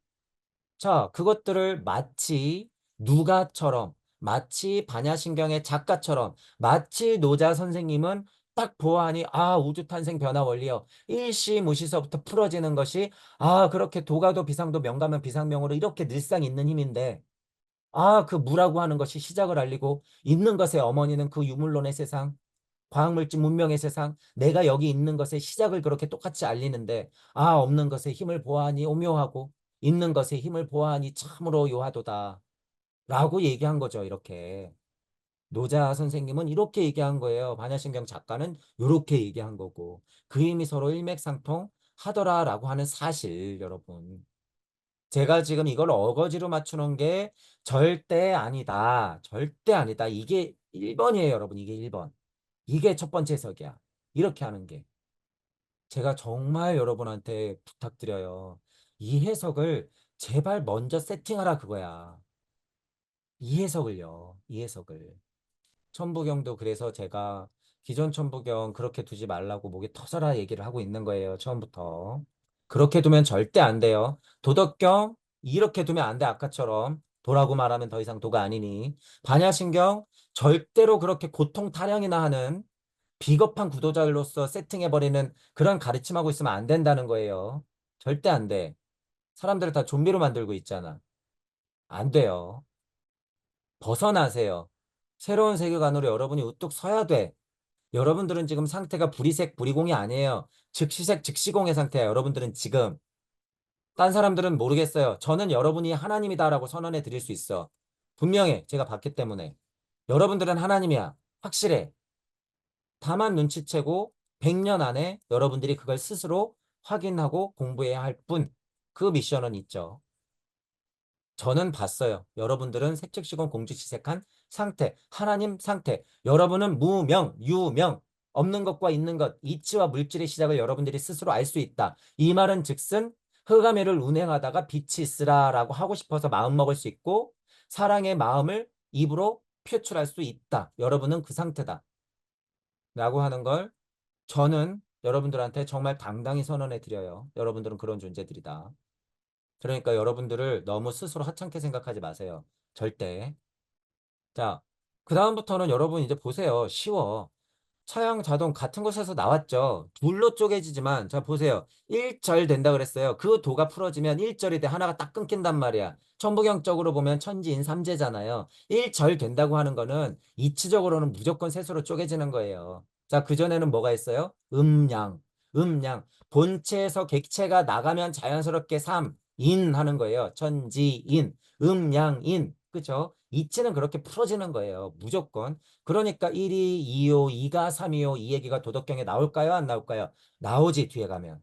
자, 그것들을 마치 누가처럼, 마치 반야신경의 작가처럼, 마치 노자 선생님은 딱 보아하니, 아, 우주탄생 변화 원리요. 일시무시서부터 풀어지는 것이, 아, 그렇게 도가도 비상도 명가면 비상명으로 이렇게 늘상 있는 힘인데, 아, 그 무라고 하는 것이 시작을 알리고, 있는 것의 어머니는 그 유물론의 세상, 과학물질 문명의 세상, 내가 여기 있는 것의 시작을 그렇게 똑같이 알리는데, 아, 없는 것의 힘을 보아하니 오묘하고, 있는 것의 힘을 보아하니 참으로 요하도다. 라고 얘기한 거죠, 이렇게. 노자 선생님은 이렇게 얘기한 거예요. 반야신경 작가는 이렇게 얘기한 거고. 그 힘이 서로 일맥상통 하더라라고 하는 사실, 여러분. 제가 지금 이걸 어거지로 맞추는 게 절대 아니다. 절대 아니다. 이게 1번이에요, 여러분. 이게 1번. 이게 첫 번째 해석이야. 이렇게 하는 게. 제가 정말 여러분한테 부탁드려요. 이 해석을 제발 먼저 세팅하라 그거야. 이 해석을요. 이 해석을. 천부경도 그래서 제가 기존 천부경 그렇게 두지 말라고 목에 터져라 얘기를 하고 있는 거예요. 처음부터. 그렇게 두면 절대 안 돼요. 도덕경 이렇게 두면 안 돼. 아까처럼. 도라고 말하면 더 이상 도가 아니니. 반야신경 절대로 그렇게 고통 타령이나 하는 비겁한 구도자로서 세팅해버리는 그런 가르침하고 있으면 안 된다는 거예요. 절대 안 돼. 사람들을 다 좀비로 만들고 있잖아. 안 돼요. 벗어나세요. 새로운 세계관으로 여러분이 우뚝 서야 돼. 여러분들은 지금 상태가 불이색, 불이공이 아니에요. 즉시색, 즉시공의 상태야. 여러분들은 지금. 딴 사람들은 모르겠어요. 저는 여러분이 하나님이다라고 선언해 드릴 수 있어. 분명해. 제가 봤기 때문에. 여러분들은 하나님이야. 확실해. 다만 눈치채고 100년 안에 여러분들이 그걸 스스로 확인하고 공부해야 할 뿐. 그 미션은 있죠. 저는 봤어요. 여러분들은 색즉시공 공주시색한 상태, 하나님 상태. 여러분은 무명, 유명, 없는 것과 있는 것, 이치와 물질의 시작을 여러분들이 스스로 알 수 있다. 이 말은 즉슨 흑암회를 운행하다가 빛이 있으라라고 하고 싶어서 마음먹을 수 있고 사랑의 마음을 입으로 표출할 수 있다. 여러분은 그 상태다. 라고 하는 걸 저는 여러분들한테 정말 당당히 선언해 드려요. 여러분들은 그런 존재들이다. 그러니까 여러분들을 너무 스스로 하찮게 생각하지 마세요. 절대. 자, 그다음부터는 여러분 이제 보세요. 쉬워. 차양 자동 같은 곳에서 나왔죠. 둘로 쪼개지지만 자 보세요. 1절 된다 그랬어요. 그 도가 풀어지면 1절이 돼 하나가 딱 끊긴단 말이야. 천부경적으로 보면 천지인 삼재잖아요. 1절 된다고 하는 거는 이치적으로는 무조건 셋으로 쪼개지는 거예요. 자, 그전에는 뭐가 있어요? 음양. 음양. 본체에서 객체가 나가면 자연스럽게 삼, 인 하는 거예요. 천지인, 음양인. 그죠? 이치는 그렇게 풀어지는 거예요. 무조건. 그러니까 1이 2요, 2가 3이요, 이 얘기가 도덕경에 나올까요? 안 나올까요? 나오지, 뒤에 가면.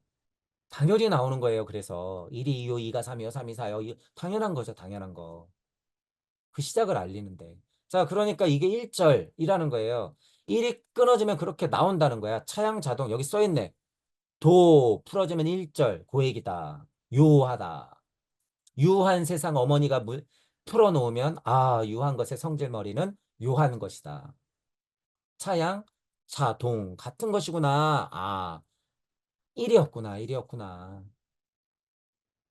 당연히 나오는 거예요. 그래서 1이 2요, 2가 3이요, 3이 4요. 당연한 거죠, 당연한 거. 그 시작을 알리는데. 자, 그러니까 이게 1절이라는 거예요. 1이 끊어지면 그렇게 나온다는 거야. 차양자동, 여기 써있네. 도 풀어지면 1절, 고액이다. 유하다. 유한 세상 어머니가 풀어놓으면 아, 유한 것의 성질머리는 요한 것이다. 차양, 차동 같은 것이구나. 아, 일이었구나, 일이었구나.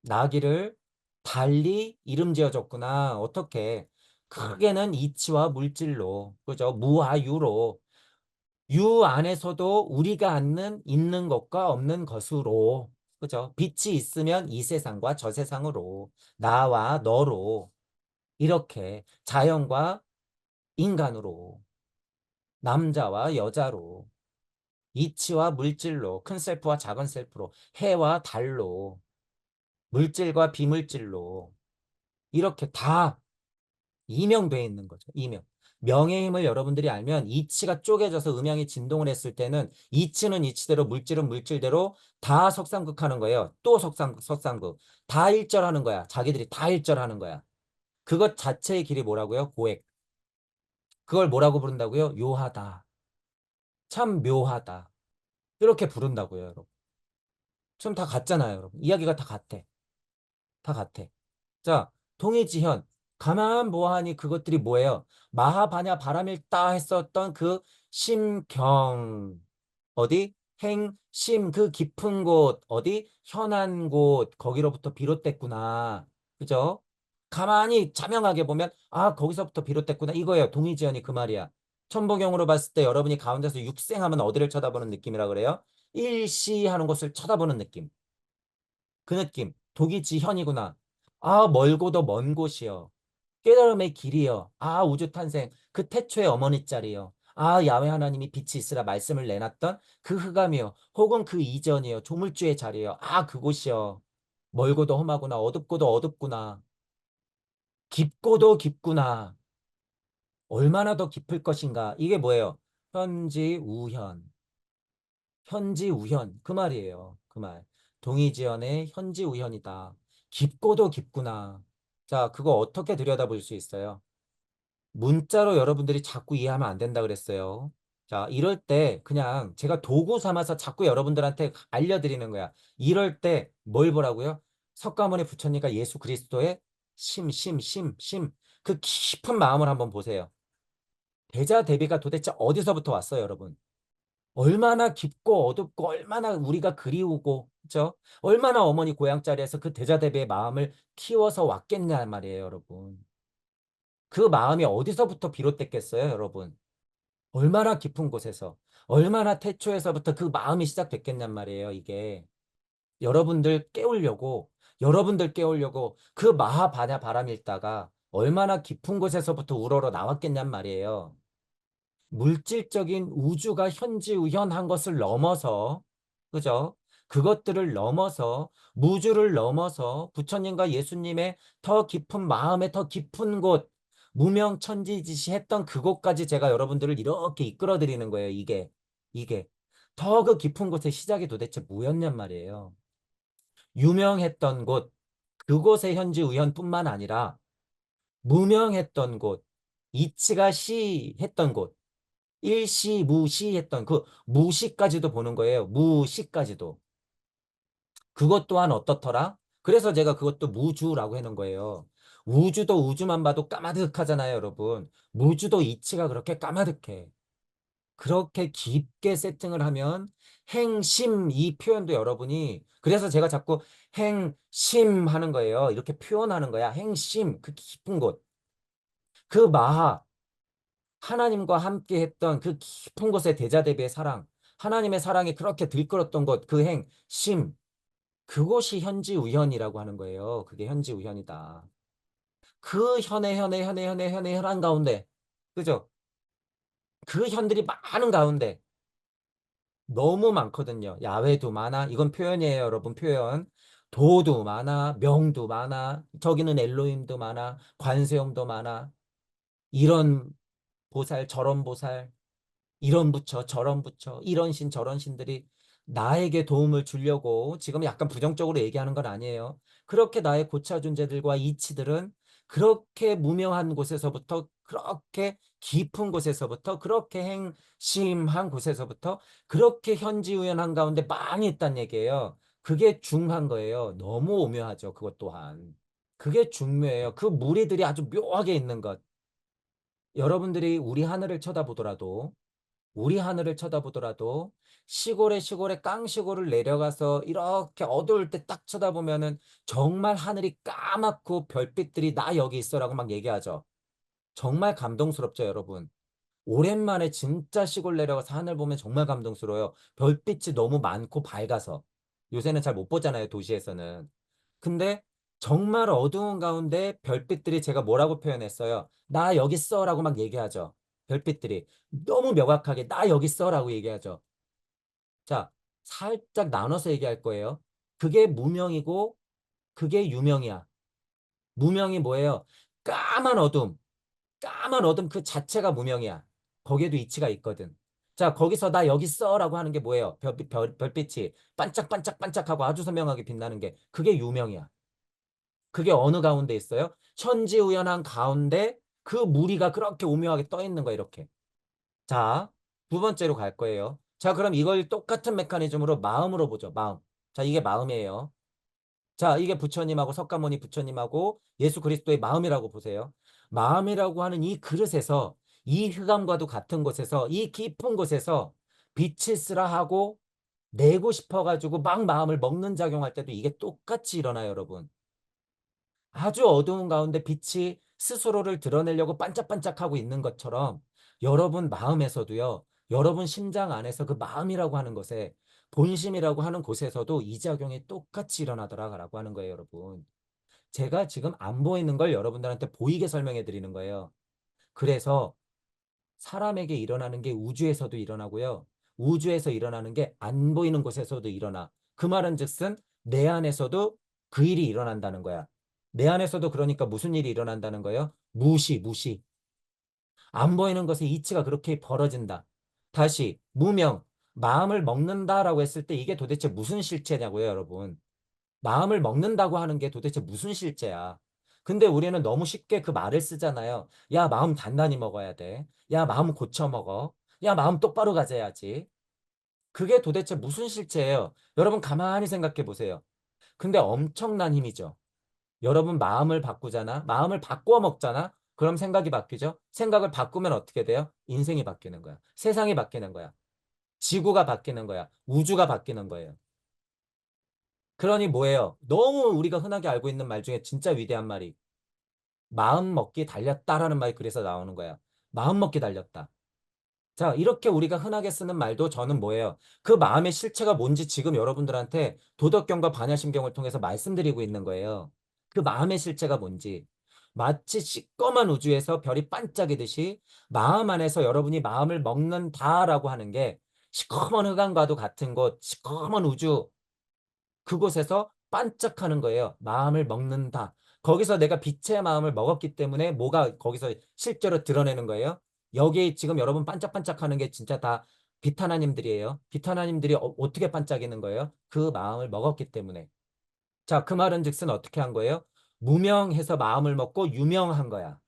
나귀를 달리 이름 지어줬구나. 어떻게? 크게는 이치와 물질로, 그죠? 무와 유로. 유 안에서도 우리가 앉는 있는 것과 없는 것으로, 그죠? 빛이 있으면 이 세상과 저 세상으로, 나와 너로, 이렇게 자연과 인간으로, 남자와 여자로, 이치와 물질로, 큰 셀프와 작은 셀프로, 해와 달로, 물질과 비물질로, 이렇게 다 이명돼 있는 거죠. 이명. 명의 힘을 여러분들이 알면 이치가 쪼개져서 음양이 진동을 했을 때는 이치는 이치대로 물질은 물질대로 다 석상극하는 거예요. 또 석상극. 다 일절하는 거야. 자기들이 다 일절하는 거야. 그것 자체의 길이 뭐라고요? 고액. 그걸 뭐라고 부른다고요? 요하다. 참 묘하다. 이렇게 부른다고요, 여러분. 지금 다 같잖아요, 여러분. 이야기가 다 같아. 다 같아. 자, 동의지현. 가만 보아하니 그것들이 뭐예요? 마하바냐 바람일다 했었던 그 심경. 어디? 행, 심, 그 깊은 곳. 어디? 현한 곳. 거기로부터 비롯됐구나. 그죠? 가만히 자명하게 보면, 아, 거기서부터 비롯됐구나. 이거예요. 동의지현이 그 말이야. 천보경으로 봤을 때 여러분이 가운데서 육생하면 어디를 쳐다보는 느낌이라 그래요? 일시하는 곳을 쳐다보는 느낌. 그 느낌. 독이 지현이구나. 아, 멀고도 먼 곳이요. 깨달음의 길이요. 아, 우주 탄생. 그 태초의 어머니 짤이요. 아, 야훼 하나님이 빛이 있으라 말씀을 내놨던 그 흑암이요. 혹은 그 이전이요. 조물주의 자리요. 아, 그곳이요. 멀고도 험하구나. 어둡고도 어둡구나. 깊고도 깊구나. 얼마나 더 깊을 것인가. 이게 뭐예요? 현지 우현. 현지 우현. 그 말이에요. 그 말. 동의지연의 현지 우현이다. 깊고도 깊구나. 자, 그거 어떻게 들여다볼 수 있어요? 문자로 여러분들이 자꾸 이해하면 안 된다 그랬어요. 자, 이럴 때 그냥 제가 도구 삼아서 자꾸 여러분들한테 알려드리는 거야. 이럴 때 뭘 보라고요? 석가모니 부처님과 예수 그리스도의 심. 그 깊은 마음을 한번 보세요. 대자 대비가 도대체 어디서부터 왔어요, 여러분? 얼마나 깊고 어둡고 얼마나 우리가 그리우고 그죠? 얼마나 어머니 고향 자리에서 그 대자 대비의 마음을 키워서 왔겠냐 말이에요, 여러분. 그 마음이 어디서부터 비롯됐겠어요, 여러분? 얼마나 깊은 곳에서, 얼마나 태초에서부터 그 마음이 시작됐겠냔 말이에요, 이게. 여러분들 깨우려고, 여러분들 깨우려고 그 마하바냐 바람일다가 얼마나 깊은 곳에서부터 우러러 나왔겠냔 말이에요. 물질적인 우주가 현지우현한 것을 넘어서, 그죠? 그것들을 넘어서, 무주를 넘어서 부처님과 예수님의 더 깊은 마음의 더 깊은 곳, 무명천지지시했던 그곳까지 제가 여러분들을 이렇게 이끌어 드리는 거예요, 이게. 더 그 깊은 곳의 시작이 도대체 뭐였냔 말이에요. 유명했던 곳, 그곳의 현지우현뿐만 아니라 무명했던 곳, 이치가 시했던 곳, 일시, 무시 했던 그 무시까지도 보는 거예요. 무시까지도. 그것 또한 어떻더라? 그래서 제가 그것도 무주라고 해놓은 거예요. 우주도 우주만 봐도 까마득하잖아요, 여러분. 무주도 이치가 그렇게 까마득해. 그렇게 깊게 세팅을 하면 행심 이 표현도 여러분이 그래서 제가 자꾸 행심 하는 거예요. 이렇게 표현하는 거야. 행심 그 깊은 곳. 그 마하 하나님과 함께 했던 그 깊은 곳의 대자대비의 사랑, 하나님의 사랑이 그렇게 들끓었던 곳, 그 행, 심, 그곳이 현지우현이라고 하는 거예요. 그게 현지우현이다. 그 현한 가운데, 그죠? 그 현들이 많은 가운데, 너무 많거든요. 야훼도 많아. 이건 표현이에요, 여러분, 표현. 도도 많아, 명도 많아, 저기는 엘로힘도 많아, 관세음도 많아. 이런 보살, 저런 보살, 이런 부처, 저런 부처, 이런 신, 저런 신들이 나에게 도움을 주려고 지금 약간 부정적으로 얘기하는 건 아니에요. 그렇게 나의 고차 존재들과 이치들은 그렇게 무명한 곳에서부터 그렇게 깊은 곳에서부터 그렇게 행심한 곳에서부터 그렇게 현지우연한 가운데 많이 있다는 얘기예요. 그게 중한 거예요. 너무 오묘하죠. 그것 또한. 그게 중요해요. 그 무리들이 아주 묘하게 있는 것. 여러분들이 우리 하늘을 쳐다보더라도 시골에 깡시골을 내려가서 이렇게 어두울 때 딱 쳐다보면은 정말 하늘이 까맣고 별빛들이 나 여기 있어라고 막 얘기하죠. 정말 감동스럽죠, 여러분. 오랜만에 진짜 시골 내려가서 하늘 보면 정말 감동스러워요. 별빛이 너무 많고 밝아서. 요새는 잘 못 보잖아요, 도시에서는. 근데 정말 어두운 가운데 별빛들이 제가 뭐라고 표현했어요? 나 여기 있어라고 막 얘기하죠. 별빛들이. 너무 명확하게 나 여기 있어라고 얘기하죠. 자, 살짝 나눠서 얘기할 거예요. 그게 무명이고 그게 유명이야. 무명이 뭐예요? 까만 어둠. 까만 어둠 그 자체가 무명이야. 거기에도 이치가 있거든. 자, 거기서 나 여기 있어라고 하는 게 뭐예요? 별빛이 반짝반짝반짝하고 아주 선명하게 빛나는 게 그게 유명이야. 그게 어느 가운데 있어요? 천지우연한 가운데 그 무리가 그렇게 오묘하게 떠 있는 거야, 이렇게. 자, 두 번째로 갈 거예요. 자, 그럼 이걸 똑같은 메커니즘으로 마음으로 보죠, 마음. 자, 이게 마음이에요. 자, 이게 부처님하고 석가모니 부처님하고 예수 그리스도의 마음이라고 보세요. 마음이라고 하는 이 그릇에서 이 흑암과도 같은 곳에서 이 깊은 곳에서 빛이 쓰라 하고 내고 싶어가지고 막 마음을 먹는 작용할 때도 이게 똑같이 일어나요, 여러분. 아주 어두운 가운데 빛이 스스로를 드러내려고 반짝반짝하고 있는 것처럼 여러분 마음에서도요, 여러분 심장 안에서 그 마음이라고 하는 것에 본심이라고 하는 곳에서도 이 작용이 똑같이 일어나더라라고 하는 거예요, 여러분. 제가 지금 안 보이는 걸 여러분들한테 보이게 설명해 드리는 거예요. 그래서 사람에게 일어나는 게 우주에서도 일어나고요. 우주에서 일어나는 게 안 보이는 곳에서도 일어나. 그 말은 즉슨 내 안에서도 그 일이 일어난다는 거야. 내 안에서도 그러니까 무슨 일이 일어난다는 거예요? 무시. 안 보이는 것에 이치가 그렇게 벌어진다. 다시, 무명, 마음을 먹는다라고 했을 때 이게 도대체 무슨 실체냐고요, 여러분. 마음을 먹는다고 하는 게 도대체 무슨 실제야? 근데 우리는 너무 쉽게 그 말을 쓰잖아요. 야, 마음 단단히 먹어야 돼. 야, 마음 고쳐 먹어. 야, 마음 똑바로 가져야지. 그게 도대체 무슨 실체예요? 여러분 가만히 생각해 보세요. 근데 엄청난 힘이죠. 여러분 마음을 바꾸잖아. 마음을 바꾸어 먹잖아. 그럼 생각이 바뀌죠. 생각을 바꾸면 어떻게 돼요? 인생이 바뀌는 거야. 세상이 바뀌는 거야. 지구가 바뀌는 거야. 우주가 바뀌는 거예요. 그러니 뭐예요? 너무 우리가 흔하게 알고 있는 말 중에 진짜 위대한 말이 마음 먹기 달렸다라는 말이 그래서 나오는 거야. 마음 먹기 달렸다. 자, 이렇게 우리가 흔하게 쓰는 말도 저는 뭐예요? 그 마음의 실체가 뭔지 지금 여러분들한테 도덕경과 반야심경을 통해서 말씀드리고 있는 거예요. 그 마음의 실체가 뭔지. 마치 시꺼먼 우주에서 별이 반짝이듯이 마음 안에서 여러분이 마음을 먹는다라고 하는 게 시커먼 흑암과도 같은 곳, 시커먼 우주, 그곳에서 반짝하는 거예요. 마음을 먹는다. 거기서 내가 빛의 마음을 먹었기 때문에 뭐가 거기서 실제로 드러내는 거예요? 여기 지금 여러분 반짝반짝하는 게 진짜 다 빛 하나님들이에요. 빛 하나님들이 어떻게 반짝이는 거예요? 그 마음을 먹었기 때문에. 자, 그 말은 즉슨 어떻게 한 거예요? 무명해서 마음을 먹고 유명한 거야.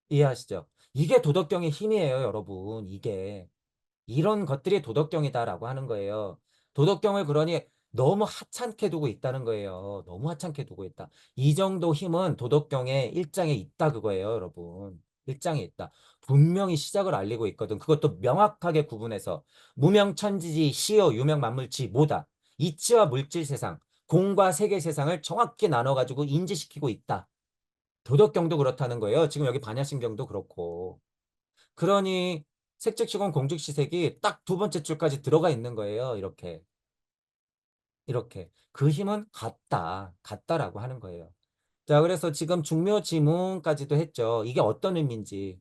이해하시죠? 이게 도덕경의 힘이에요, 여러분. 이게. 이런 것들이 도덕경이다라고 하는 거예요. 도덕경을 그러니 너무 하찮게 두고 있다는 거예요. 너무 하찮게 두고 있다. 이 정도 힘은 도덕경의 일장에 있다 그거예요, 여러분. 일장에 있다. 분명히 시작을 알리고 있거든. 그것도 명확하게 구분해서 무명천지지 시요 유명만물치 뭐다. 이치와 물질 세상, 공과 세계 세상을 정확히 나눠가지고 인지시키고 있다. 도덕경도 그렇다는 거예요. 지금 여기 반야심경도 그렇고. 그러니 색즉시공 공즉시색이 딱 두 번째 줄까지 들어가 있는 거예요. 이렇게. 이렇게. 그 힘은 같다. 같다라고 하는 거예요. 자, 그래서 지금 중묘지문까지도 했죠. 이게 어떤 의미인지.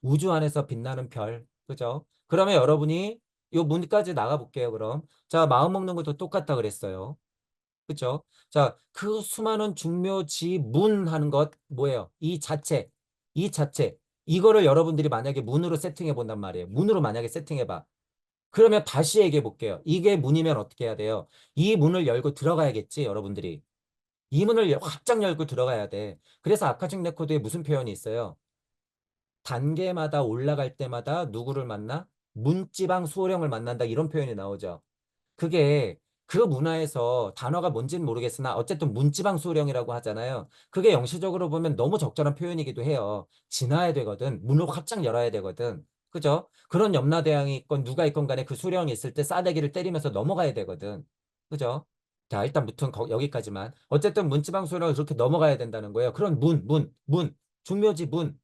우주 안에서 빛나는 별. 그죠? 그러면 여러분이 요 문까지 나가 볼게요, 그럼. 자, 마음 먹는 것도 똑같다 그랬어요. 그죠? 자, 그 수많은 중묘지문 하는 것 뭐예요? 이 자체. 이 자체. 이거를 여러분들이 만약에 문으로 세팅해 본단 말이에요. 문으로 만약에 세팅해 봐. 그러면 다시 얘기해 볼게요. 이게 문이면 어떻게 해야 돼요? 이 문을 열고 들어가야겠지, 여러분들이. 이 문을 확장 열고 들어가야 돼. 그래서 아카식 레코드에 무슨 표현이 있어요? 단계마다 올라갈 때마다 누구를 만나? 문지방 수호령을 만난다. 이런 표현이 나오죠. 그게 그 문화에서 단어가 뭔지는 모르겠으나 어쨌든 문지방 수령이라고 하잖아요. 그게 영시적으로 보면 너무 적절한 표현이기도 해요. 지나야 되거든. 문을 활짝 열어야 되거든. 그죠? 그런 염라대왕이 있건 누가 있건 간에 그 수령이 있을 때 싸대기를 때리면서 넘어가야 되거든. 그죠? 자, 일단 무튼 여기까지만. 어쨌든 문지방 수령을 그렇게 넘어가야 된다는 거예요. 그런 문. 중묘지 문.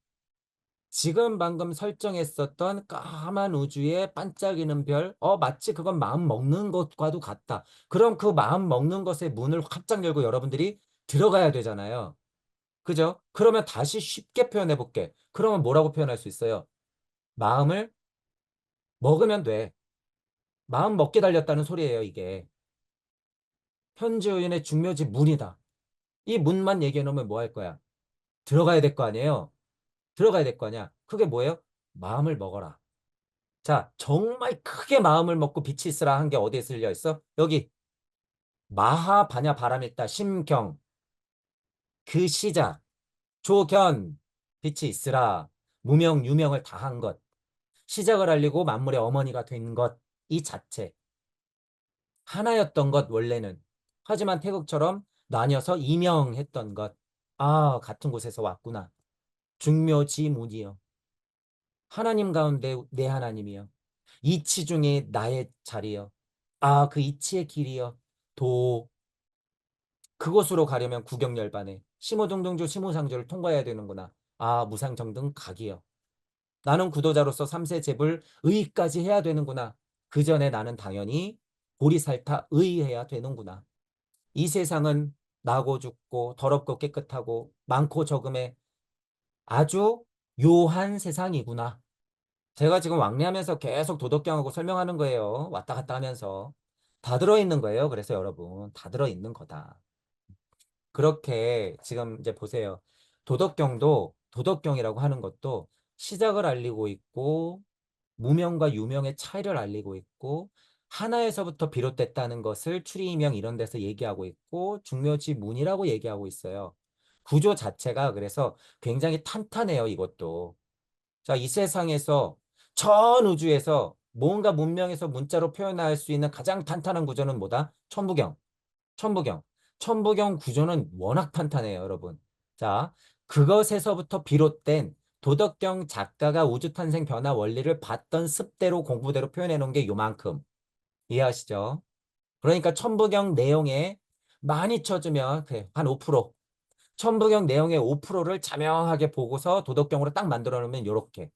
지금 방금 설정했었던 까만 우주의 반짝이는 별, 마치 그건 마음 먹는 것과도 같다. 그럼 그 마음 먹는 것의 문을 활짝 열고 여러분들이 들어가야 되잖아요. 그죠? 그러면 다시 쉽게 표현해 볼게. 그러면 뭐라고 표현할 수 있어요? 마음을 먹으면 돼. 마음 먹게 달렸다는 소리예요, 이게. 현지의인의 중묘지 문이다. 이 문만 얘기해 놓으면 뭐 할 거야? 들어가야 될 거 아니에요? 들어가야 될 거 아니야? 그게 뭐예요? 마음을 먹어라. 자, 정말 크게 마음을 먹고 빛이 있으라 한 게 어디에 쓸려 있어? 여기 마하 바냐 바람있다 심경 그 시작 조견 빛이 있으라 무명 유명을 다한 것 시작을 알리고 만물의 어머니가 된 것 이 자체 하나였던 것 원래는 하지만 태극처럼 나뉘어서 이명했던 것 같은 곳에서 왔구나 중묘지무니여 하나님 가운데 내 하나님이여 이치 중에 나의 자리여 그 이치의 길이여 도 그곳으로 가려면 구경열반에 심호등등주 심호상주를 통과해야 되는구나. 무상정등 각이여. 나는 구도자로서 삼세 제불 의까지 해야 되는구나. 그 전에 나는 당연히 보리살타 의해야 되는구나. 이 세상은 나고 죽고 더럽고 깨끗하고 많고 적음에 아주 묘한 세상이구나. 제가 지금 왕래하면서 계속 도덕경하고 설명하는 거예요. 왔다 갔다 하면서. 다 들어있는 거예요. 그래서 여러분, 다 들어있는 거다. 그렇게 지금 이제 보세요. 도덕경이라고 하는 것도 시작을 알리고 있고, 무명과 유명의 차이를 알리고 있고, 하나에서부터 비롯됐다는 것을 추리명 이런 데서 얘기하고 있고, 중묘지 문이라고 얘기하고 있어요. 구조 자체가 그래서 굉장히 탄탄해요, 이것도. 자, 이 세상에서 전 우주에서 뭔가 문명에서 문자로 표현할 수 있는 가장 탄탄한 구조는 뭐다? 천부경. 천부경. 천부경 구조는 워낙 탄탄해요, 여러분. 자, 그것에서부터 비롯된 도덕경 작가가 우주탄생 변화 원리를 봤던 습대로 공부대로 표현해 놓은 게 요만큼. 이해하시죠? 그러니까 천부경 내용에 많이 쳐주면 그래, 한 5%. 천부경 내용의 5%를 자명하게 보고서 도덕경으로 딱 만들어 놓으면 요렇게.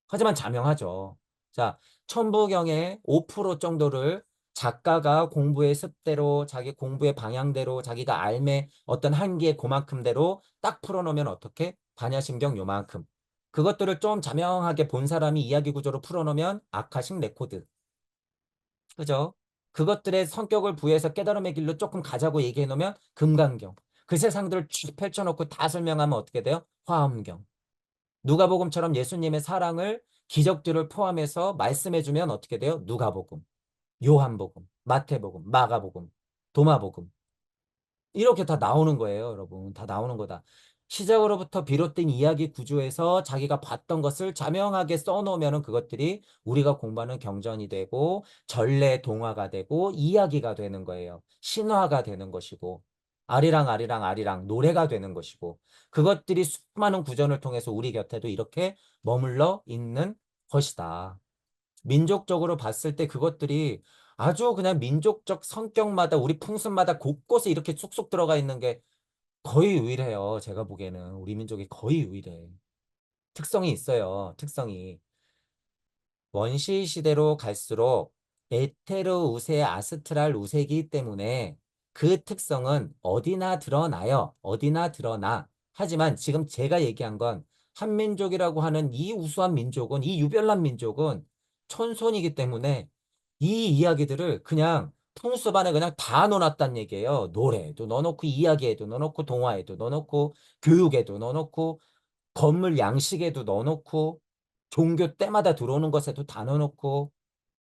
하지만 자명하죠. 자, 천부경의 5% 정도를 작가가 공부의 습대로 자기 공부의 방향대로 자기가 알매 어떤 한계의 그만큼대로 딱 풀어놓으면 어떻게? 반야심경 요만큼. 그것들을 좀 자명하게 본 사람이 이야기 구조로 풀어놓으면 아카식 레코드. 그죠? 그것들의 성격을 부여해서 깨달음의 길로 조금 가자고 얘기해 놓으면 금강경. 그 세상들을 쭉 펼쳐놓고 다 설명하면 어떻게 돼요? 화엄경. 누가복음처럼 예수님의 사랑을 기적들을 포함해서 말씀해주면 어떻게 돼요? 누가복음, 요한복음, 마태복음, 마가복음, 도마복음. 이렇게 다 나오는 거예요, 여러분. 다 나오는 거다. 시작으로부터 비롯된 이야기 구조에서 자기가 봤던 것을 자명하게 써놓으면 그것들이 우리가 공부하는 경전이 되고 전래 동화가 되고 이야기가 되는 거예요. 신화가 되는 것이고 아리랑 노래가 되는 것이고 그것들이 수많은 구전을 통해서 우리 곁에도 이렇게 머물러 있는 것이다. 민족적으로 봤을 때 그것들이 아주 그냥 민족적 성격마다 우리 풍습마다 곳곳에 이렇게 쑥쑥 들어가 있는 게 거의 유일해요. 제가 보기에는 우리 민족이 거의 유일해. 특성이 있어요. 특성이. 원시 시대로 갈수록 에테르 우세 아스트랄 우세이기 때문에 그 특성은 어디나 드러나요. 어디나 드러나. 하지만 지금 제가 얘기한 건 한민족이라고 하는 이 우수한 민족은 이 유별난 민족은 천손이기 때문에 이 이야기들을 그냥 풍습 안에 그냥 다 넣어놨단 얘기예요. 노래에도 넣어놓고 이야기에도 넣어놓고 동화에도 넣어놓고 교육에도 넣어놓고 건물 양식에도 넣어놓고 종교 때마다 들어오는 것에도 다 넣어놓고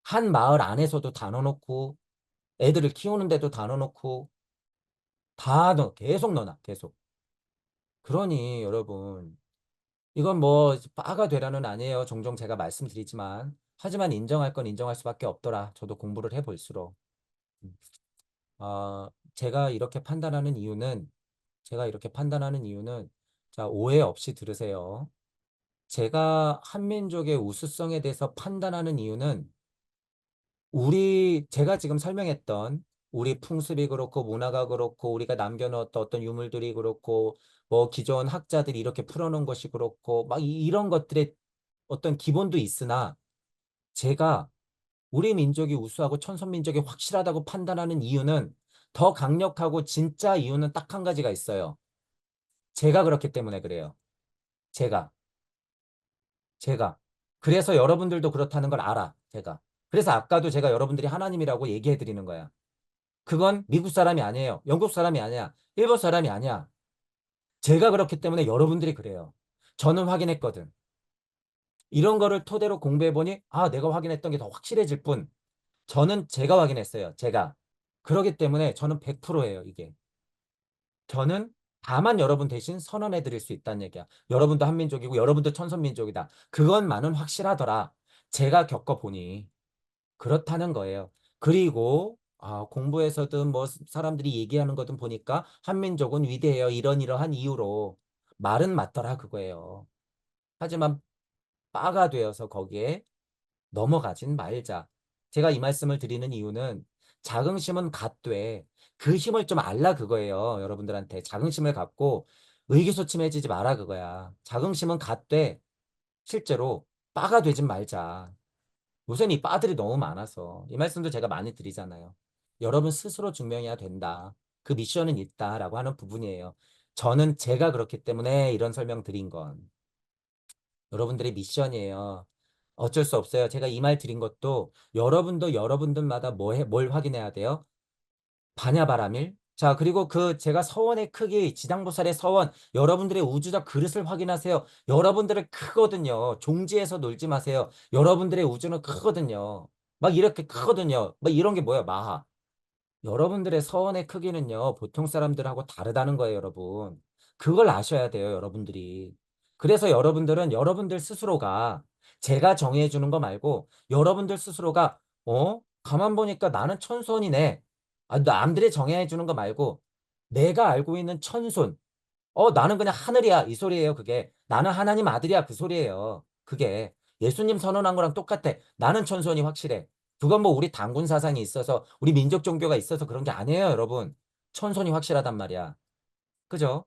한 마을 안에서도 다 넣어놓고 애들을 키우는데도 다 넣어놓고 계속 넣어놔 계속. 그러니 여러분 이건 뭐 빠가 되라는 아니에요. 종종 제가 말씀드리지만 하지만 인정할 건 인정할 수밖에 없더라. 저도 공부를 해볼수록. 제가 이렇게 판단하는 이유는, 제가 이렇게 판단하는 이유는, 자, 오해 없이 들으세요. 제가 한민족의 우수성에 대해서 판단하는 이유는 제가 지금 설명했던 우리 풍습이 그렇고 문화가 그렇고 우리가 남겨놓았던 어떤 유물들이 그렇고 뭐 기존 학자들이 이렇게 풀어놓은 것이 그렇고 막 이런 것들의 어떤 기본도 있으나 제가 우리 민족이 우수하고 천선민족이 확실하다고 판단하는 이유는 더 강력하고 진짜 이유는 딱 한 가지가 있어요. 제가 그렇기 때문에 그래요. 제가. 제가. 그래서 여러분들도 그렇다는 걸 알아. 제가. 그래서 아까도 제가 여러분들이 하나님이라고 얘기해 드리는 거야. 그건 미국 사람이 아니에요. 영국 사람이 아니야. 일본 사람이 아니야. 제가 그렇기 때문에 여러분들이 그래요. 저는 확인했거든. 이런 거를 토대로 공부해보니, 내가 확인했던 게 더 확실해질 뿐. 저는 제가 확인했어요. 제가. 그러기 때문에 저는 100%예요, 이게. 저는 다만 여러분 대신 선언해 드릴 수 있다는 얘기야. 여러분도 한민족이고 여러분도 천선민족이다. 그것만은 확실하더라. 제가 겪어보니. 그렇다는 거예요. 그리고 공부에서든 뭐 사람들이 얘기하는 거든 보니까 한민족은 위대해요. 이러한 이유로 말은 맞더라 그거예요. 하지만 빠가 되어서 거기에 넘어가진 말자. 제가 이 말씀을 드리는 이유는 자긍심은 갖되 그 힘을 좀 알라 그거예요. 여러분들한테 자긍심을 갖고 의기소침해지지 마라 그거야. 자긍심은 갖되 실제로 빠가 되진 말자. 요새는 이 바들이 너무 많아서 이 말씀도 제가 많이 드리잖아요. 여러분 스스로 증명해야 된다. 그 미션은 있다라고 하는 부분이에요. 저는 제가 그렇기 때문에 이런 설명 드린 건 여러분들의 미션이에요. 어쩔 수 없어요. 제가 이 말 드린 것도 여러분도 여러분들마다 뭘 확인해야 돼요? 반야바라밀. 자, 그리고 제가 서원의 크기, 지상보살의 서원, 여러분들의 우주적 그릇을 확인하세요. 여러분들은 크거든요. 종지에서 놀지 마세요. 여러분들의 우주는 크거든요. 막 이렇게 크거든요. 막 이런 게 뭐예요? 마하. 여러분들의 서원의 크기는요, 보통 사람들하고 다르다는 거예요, 여러분. 그걸 아셔야 돼요, 여러분들이. 그래서 여러분들은 여러분들 스스로가 제가 정해주는 거 말고 여러분들 스스로가, 가만 보니까 나는 천손이네. 남들이 정해주는 거 말고 내가 알고 있는 천손. 나는 그냥 하늘이야. 이 소리예요, 그게. 나는 하나님 아들이야. 그 소리예요. 그게. 예수님 선언한 거랑 똑같아. 나는 천선이 확실해. 그건 뭐 우리 단군 사상이 있어서, 우리 민족 종교가 있어서 그런 게 아니에요, 여러분. 천선이 확실하단 말이야. 그죠?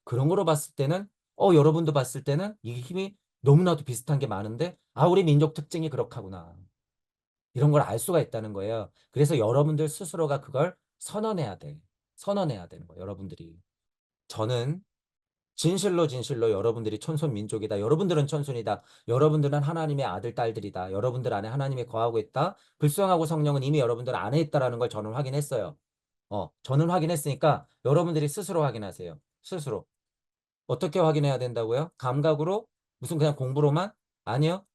그런 거로 봤을 때는, 여러분도 봤을 때는 이 힘이 너무나도 비슷한 게 많은데, 우리 민족 특징이 그렇구나. 이런 걸 알 수가 있다는 거예요. 그래서 여러분들 스스로가 그걸 선언해야 돼. 선언해야 되는 거예요, 여러분들이. 저는 진실로 진실로 여러분들이 천손 민족이다. 여러분들은 천손이다. 여러분들은 하나님의 아들, 딸들이다. 여러분들 안에 하나님이 거하고 있다. 불성하고 성령은 이미 여러분들 안에 있다라는 걸 저는 확인했어요. 저는 확인했으니까 여러분들이 스스로 확인하세요. 스스로. 어떻게 확인해야 된다고요? 감각으로? 무슨 그냥 공부로만? 아니요.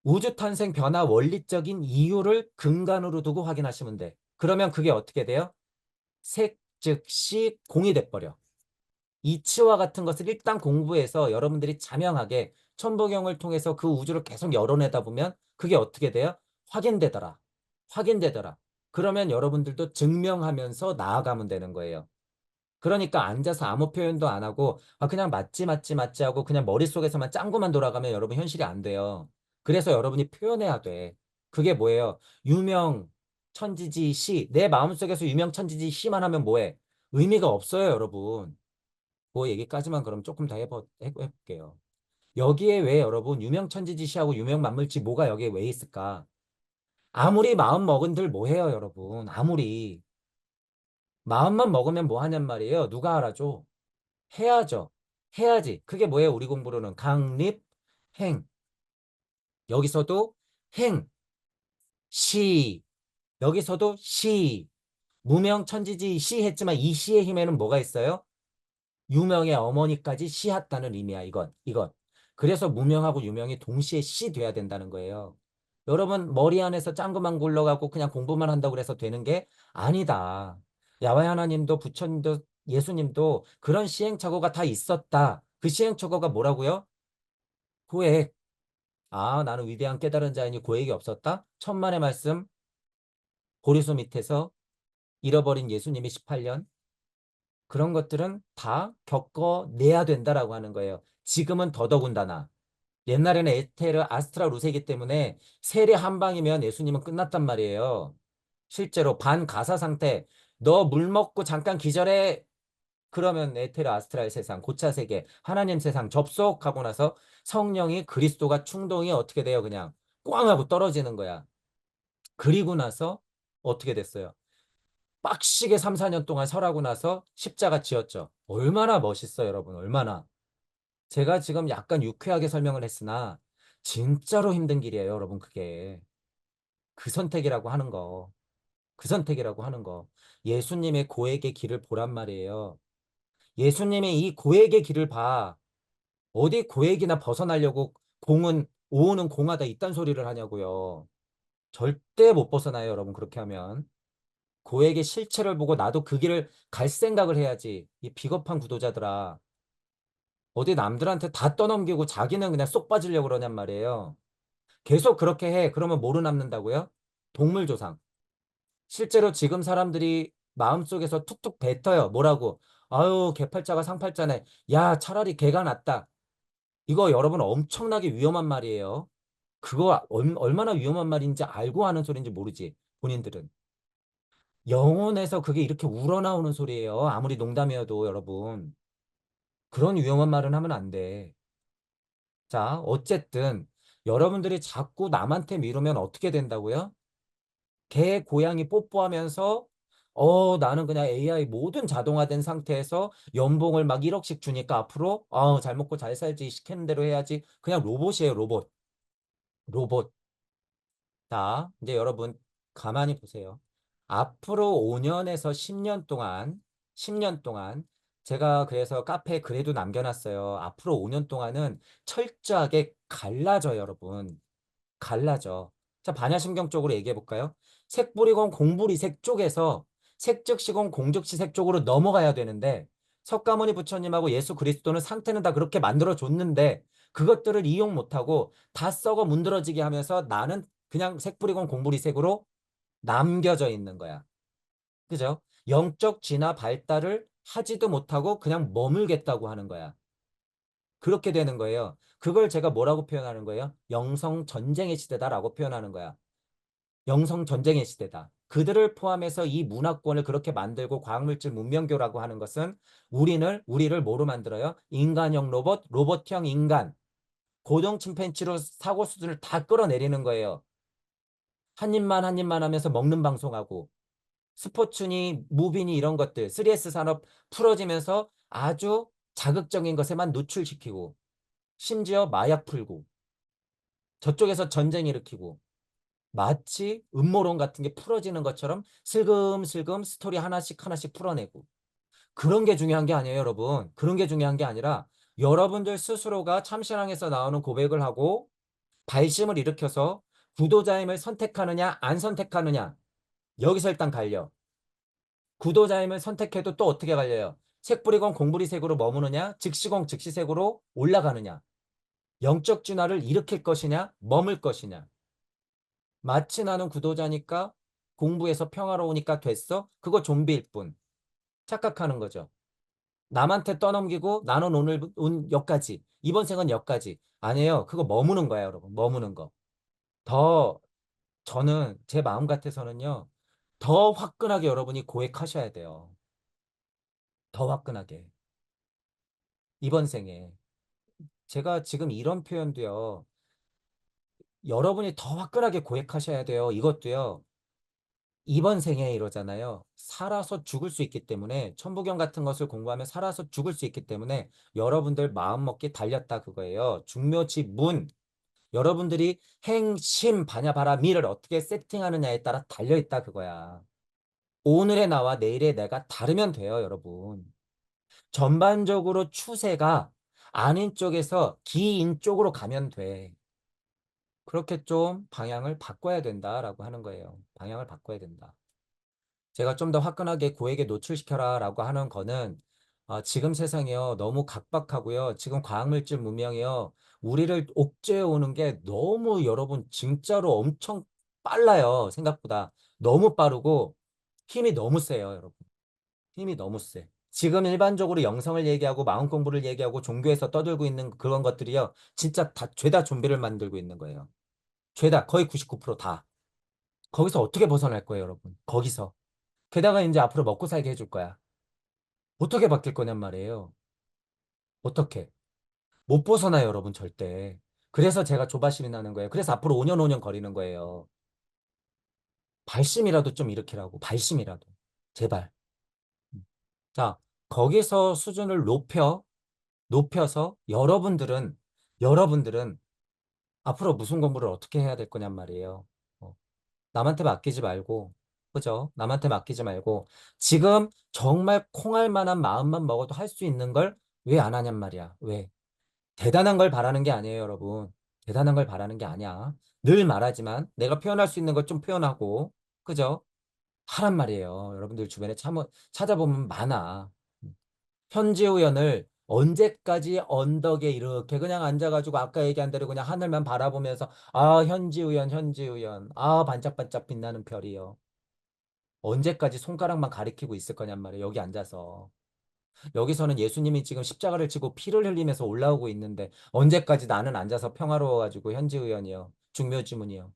우주 탄생 변화 원리적인 이유를 근간으로 두고 확인하시면 돼. 그러면 그게 어떻게 돼요? 색, 즉시 공이 돼버려. 이치와 같은 것을 일단 공부해서 여러분들이 자명하게 천부경을 통해서 그 우주를 계속 열어내다 보면 그게 어떻게 돼요? 확인되더라. 확인되더라. 그러면 여러분들도 증명하면서 나아가면 되는 거예요. 그러니까 앉아서 아무 표현도 안 하고 그냥 맞지 맞지 맞지 하고 그냥 머릿속에서만 짱구만 돌아가면 여러분 현실이 안 돼요. 그래서 여러분이 표현해야 돼. 그게 뭐예요? 유명 천지지 시. 내 마음속에서 유명 천지지 시만 하면 뭐해? 의미가 없어요, 여러분. 그 얘기까지만 그럼 조금 더 해볼게요. 여기에 왜 여러분 유명천지지시하고 유명만물지 뭐가 여기에 왜 있을까? 아무리 마음 먹은들 뭐 해요, 여러분? 아무리. 마음만 먹으면 뭐 하냔 말이에요. 누가 알아줘? 해야죠. 해야지. 그게 뭐예요, 우리 공부로는? 강립, 행. 여기서도 행, 시. 여기서도 시. 무명천지지 시 했지만 이 시의 힘에는 뭐가 있어요? 유명의 어머니까지 시했다는 의미야, 이건. 그래서 무명하고 유명이 동시에 시 돼야 된다는 거예요. 여러분, 머리 안에서 짱구만 굴러가고 그냥 공부만 한다고 그래서 되는 게 아니다. 야훼 하나님도 부처님도 예수님도 그런 시행착오가 다 있었다. 그 시행착오가 뭐라고요? 고액. 나는 위대한 깨달은 자이니 고액이 없었다? 천만의 말씀, 보리수 밑에서 잃어버린 예수님의 18년, 그런 것들은 다 겪어내야 된다라고 하는 거예요. 지금은 더더군다나. 옛날에는 에테르, 아스트라, 루세이기 때문에 세례 한 방이면 예수님은 끝났단 말이에요. 실제로 반가사 상태, 너 물 먹고 잠깐 기절해. 그러면 에테르, 아스트라의 세상, 고차 세계, 하나님 세상 접속하고 나서 성령이 그리스도가 충동이 어떻게 돼요? 그냥 꽝 하고 떨어지는 거야. 그리고 나서 어떻게 됐어요? 빡시게 3, 4년 동안 설하고 나서 십자가 지었죠. 얼마나 멋있어요, 여러분. 얼마나. 제가 지금 약간 유쾌하게 설명을 했으나 진짜로 힘든 길이에요, 여러분. 그게. 그 선택이라고 하는 거. 그 선택이라고 하는 거. 예수님의 고액의 길을 보란 말이에요. 예수님의 이 고액의 길을 봐. 어디 고액이나 벗어나려고 공은 오는 공하다 이딴 소리를 하냐고요. 절대 못 벗어나요, 여러분. 그렇게 하면. 고액의 실체를 보고 나도 그 길을 갈 생각을 해야지. 이 비겁한 구도자들아. 어디 남들한테 다 떠넘기고 자기는 그냥 쏙 빠지려고 그러냔 말이에요. 계속 그렇게 해. 그러면 뭐로 남는다고요? 동물조상. 실제로 지금 사람들이 마음속에서 툭툭 뱉어요. 뭐라고? 아유, 개팔자가 상팔자네. 야, 차라리 개가 낫다. 이거 여러분 엄청나게 위험한 말이에요. 그거 얼마나 위험한 말인지 알고 하는 소리인지 모르지. 본인들은. 영혼에서 그게 이렇게 우러나오는 소리예요. 아무리 농담이어도 여러분. 그런 위험한 말은 하면 안 돼. 자, 어쨌든 여러분들이 자꾸 남한테 미루면 어떻게 된다고요? 개, 고양이 뽀뽀하면서 나는 그냥 AI 모든 자동화된 상태에서 연봉을 막 1억씩 주니까 앞으로 잘 먹고 잘 살지 시키는 대로 해야지. 그냥 로봇이에요, 로봇. 로봇. 자, 이제 여러분 가만히 보세요. 앞으로 5년에서 10년 동안, 10년 동안 제가 그래서 카페에 글에도 남겨놨어요. 앞으로 5년 동안은 철저하게 갈라져요, 여러분. 갈라져. 자, 반야심경 쪽으로 얘기해 볼까요? 색불이공 공불이색 쪽에서 색즉시공 공즉시색 쪽으로 넘어가야 되는데 석가모니 부처님하고 예수 그리스도는 상태는 다 그렇게 만들어 줬는데 그것들을 이용 못하고 다 썩어 문드러지게 하면서 나는 그냥 색불이공 공불이색으로 남겨져 있는 거야. 그죠? 영적 진화 발달을 하지도 못하고 그냥 머물겠다고 하는 거야. 그렇게 되는 거예요. 그걸 제가 뭐라고 표현하는 거예요? 영성 전쟁의 시대다라고 표현하는 거야. 영성 전쟁의 시대다. 그들을 포함해서 이 문화권을 그렇게 만들고 과학물질 문명교라고 하는 것은 우리를 뭐로 만들어요? 인간형 로봇, 로봇형 인간, 고동 침팬지로 사고 수준을 다 끌어내리는 거예요. 한 입만 한 입만 하면서 먹는 방송하고 스포츠니 무비니 이런 것들 3S 산업 풀어지면서 아주 자극적인 것에만 노출시키고 심지어 마약 풀고 저쪽에서 전쟁 일으키고 마치 음모론 같은 게 풀어지는 것처럼 슬금슬금 스토리 하나씩 하나씩 풀어내고 그런 게 중요한 게 아니에요, 여러분. 그런 게 중요한 게 아니라 여러분들 스스로가 참신앙에서 나오는 고백을 하고 발심을 일으켜서 구도자임을 선택하느냐 안 선택하느냐 여기서 일단 갈려. 구도자임을 선택해도 또 어떻게 갈려요? 색불이건 공불이색으로 머무느냐 즉시공 즉시색으로 올라가느냐 영적 진화를 일으킬 것이냐 머물 것이냐 마치 나는 구도자니까 공부해서 평화로우니까 됐어? 그거 좀비일 뿐. 착각하는 거죠. 남한테 떠넘기고 나는 오늘 여기까지. 이번 생은 여기까지. 아니에요. 그거 머무는 거야, 여러분. 머무는 거. 더 저는 제 마음 같아서는요. 더 화끈하게 여러분이 고백하셔야 돼요. 더 화끈하게. 이번 생에. 제가 지금 이런 표현도요. 여러분이 더 화끈하게 고백하셔야 돼요. 이것도요. 이번 생에 이러잖아요. 살아서 죽을 수 있기 때문에 천부경 같은 것을 공부하면 살아서 죽을 수 있기 때문에 여러분들 마음먹기 달렸다 그거예요. 중묘지문 여러분들이 행심 반야바라 미를 어떻게 세팅하느냐에 따라 달려있다 그거야. 오늘의 나와 내일의 내가 다르면 돼요, 여러분. 전반적으로 추세가 아닌 쪽에서 기인 쪽으로 가면 돼. 그렇게 좀 방향을 바꿔야 된다라고 하는 거예요. 방향을 바꿔야 된다. 제가 좀 더 화끈하게 고에게 노출시켜라 라고 하는 거는 지금 세상이요 너무 각박하고요 지금 과학물질 문명이요 우리를 옥죄어 오는 게 너무 여러분 진짜로 엄청 빨라요 생각보다 너무 빠르고 힘이 너무 세요, 여러분. 힘이 너무 세. 지금 일반적으로 영성을 얘기하고 마음 공부를 얘기하고 종교에서 떠들고 있는 그런 것들이요. 진짜 다 죄다 좀비를 만들고 있는 거예요. 죄다 거의 99% 다. 거기서 어떻게 벗어날 거예요, 여러분? 거기서. 게다가 이제 앞으로 먹고 살게 해줄 거야. 어떻게 바뀔 거냔 말이에요. 어떻게? 못 벗어나요, 여러분, 절대. 그래서 제가 조바심이 나는 거예요. 그래서 앞으로 5년 거리는 거예요. 발심이라도 좀 일으키라고. 발심이라도. 제발. 자, 거기서 수준을 높여서 여러분들은 앞으로 무슨 공부를 어떻게 해야 될 거냔 말이에요. 어, 남한테 맡기지 말고, 그죠? 남한테 맡기지 말고, 지금 정말 콩할 만한 마음만 먹어도 할 수 있는 걸 왜 안 하냔 말이야. 왜? 대단한 걸 바라는 게 아니에요, 여러분. 대단한 걸 바라는 게 아니야. 늘 말하지만 내가 표현할 수 있는 것 좀 표현하고, 그죠? 하란 말이에요. 여러분들 주변에 찾아보면 많아. 현지우연을 언제까지 언덕에 이렇게 그냥 앉아가지고 아까 얘기한 대로 그냥 하늘만 바라보면서 아, 현지우연, 아, 반짝반짝 빛나는 별이요. 언제까지 손가락만 가리키고 있을 거냔 말이에요. 여기 앉아서. 여기서는 예수님이 지금 십자가를 지고 피를 흘리면서 올라오고 있는데 언제까지 나는 앉아서 평화로워가지고 현지의원이요. 중묘지문이요.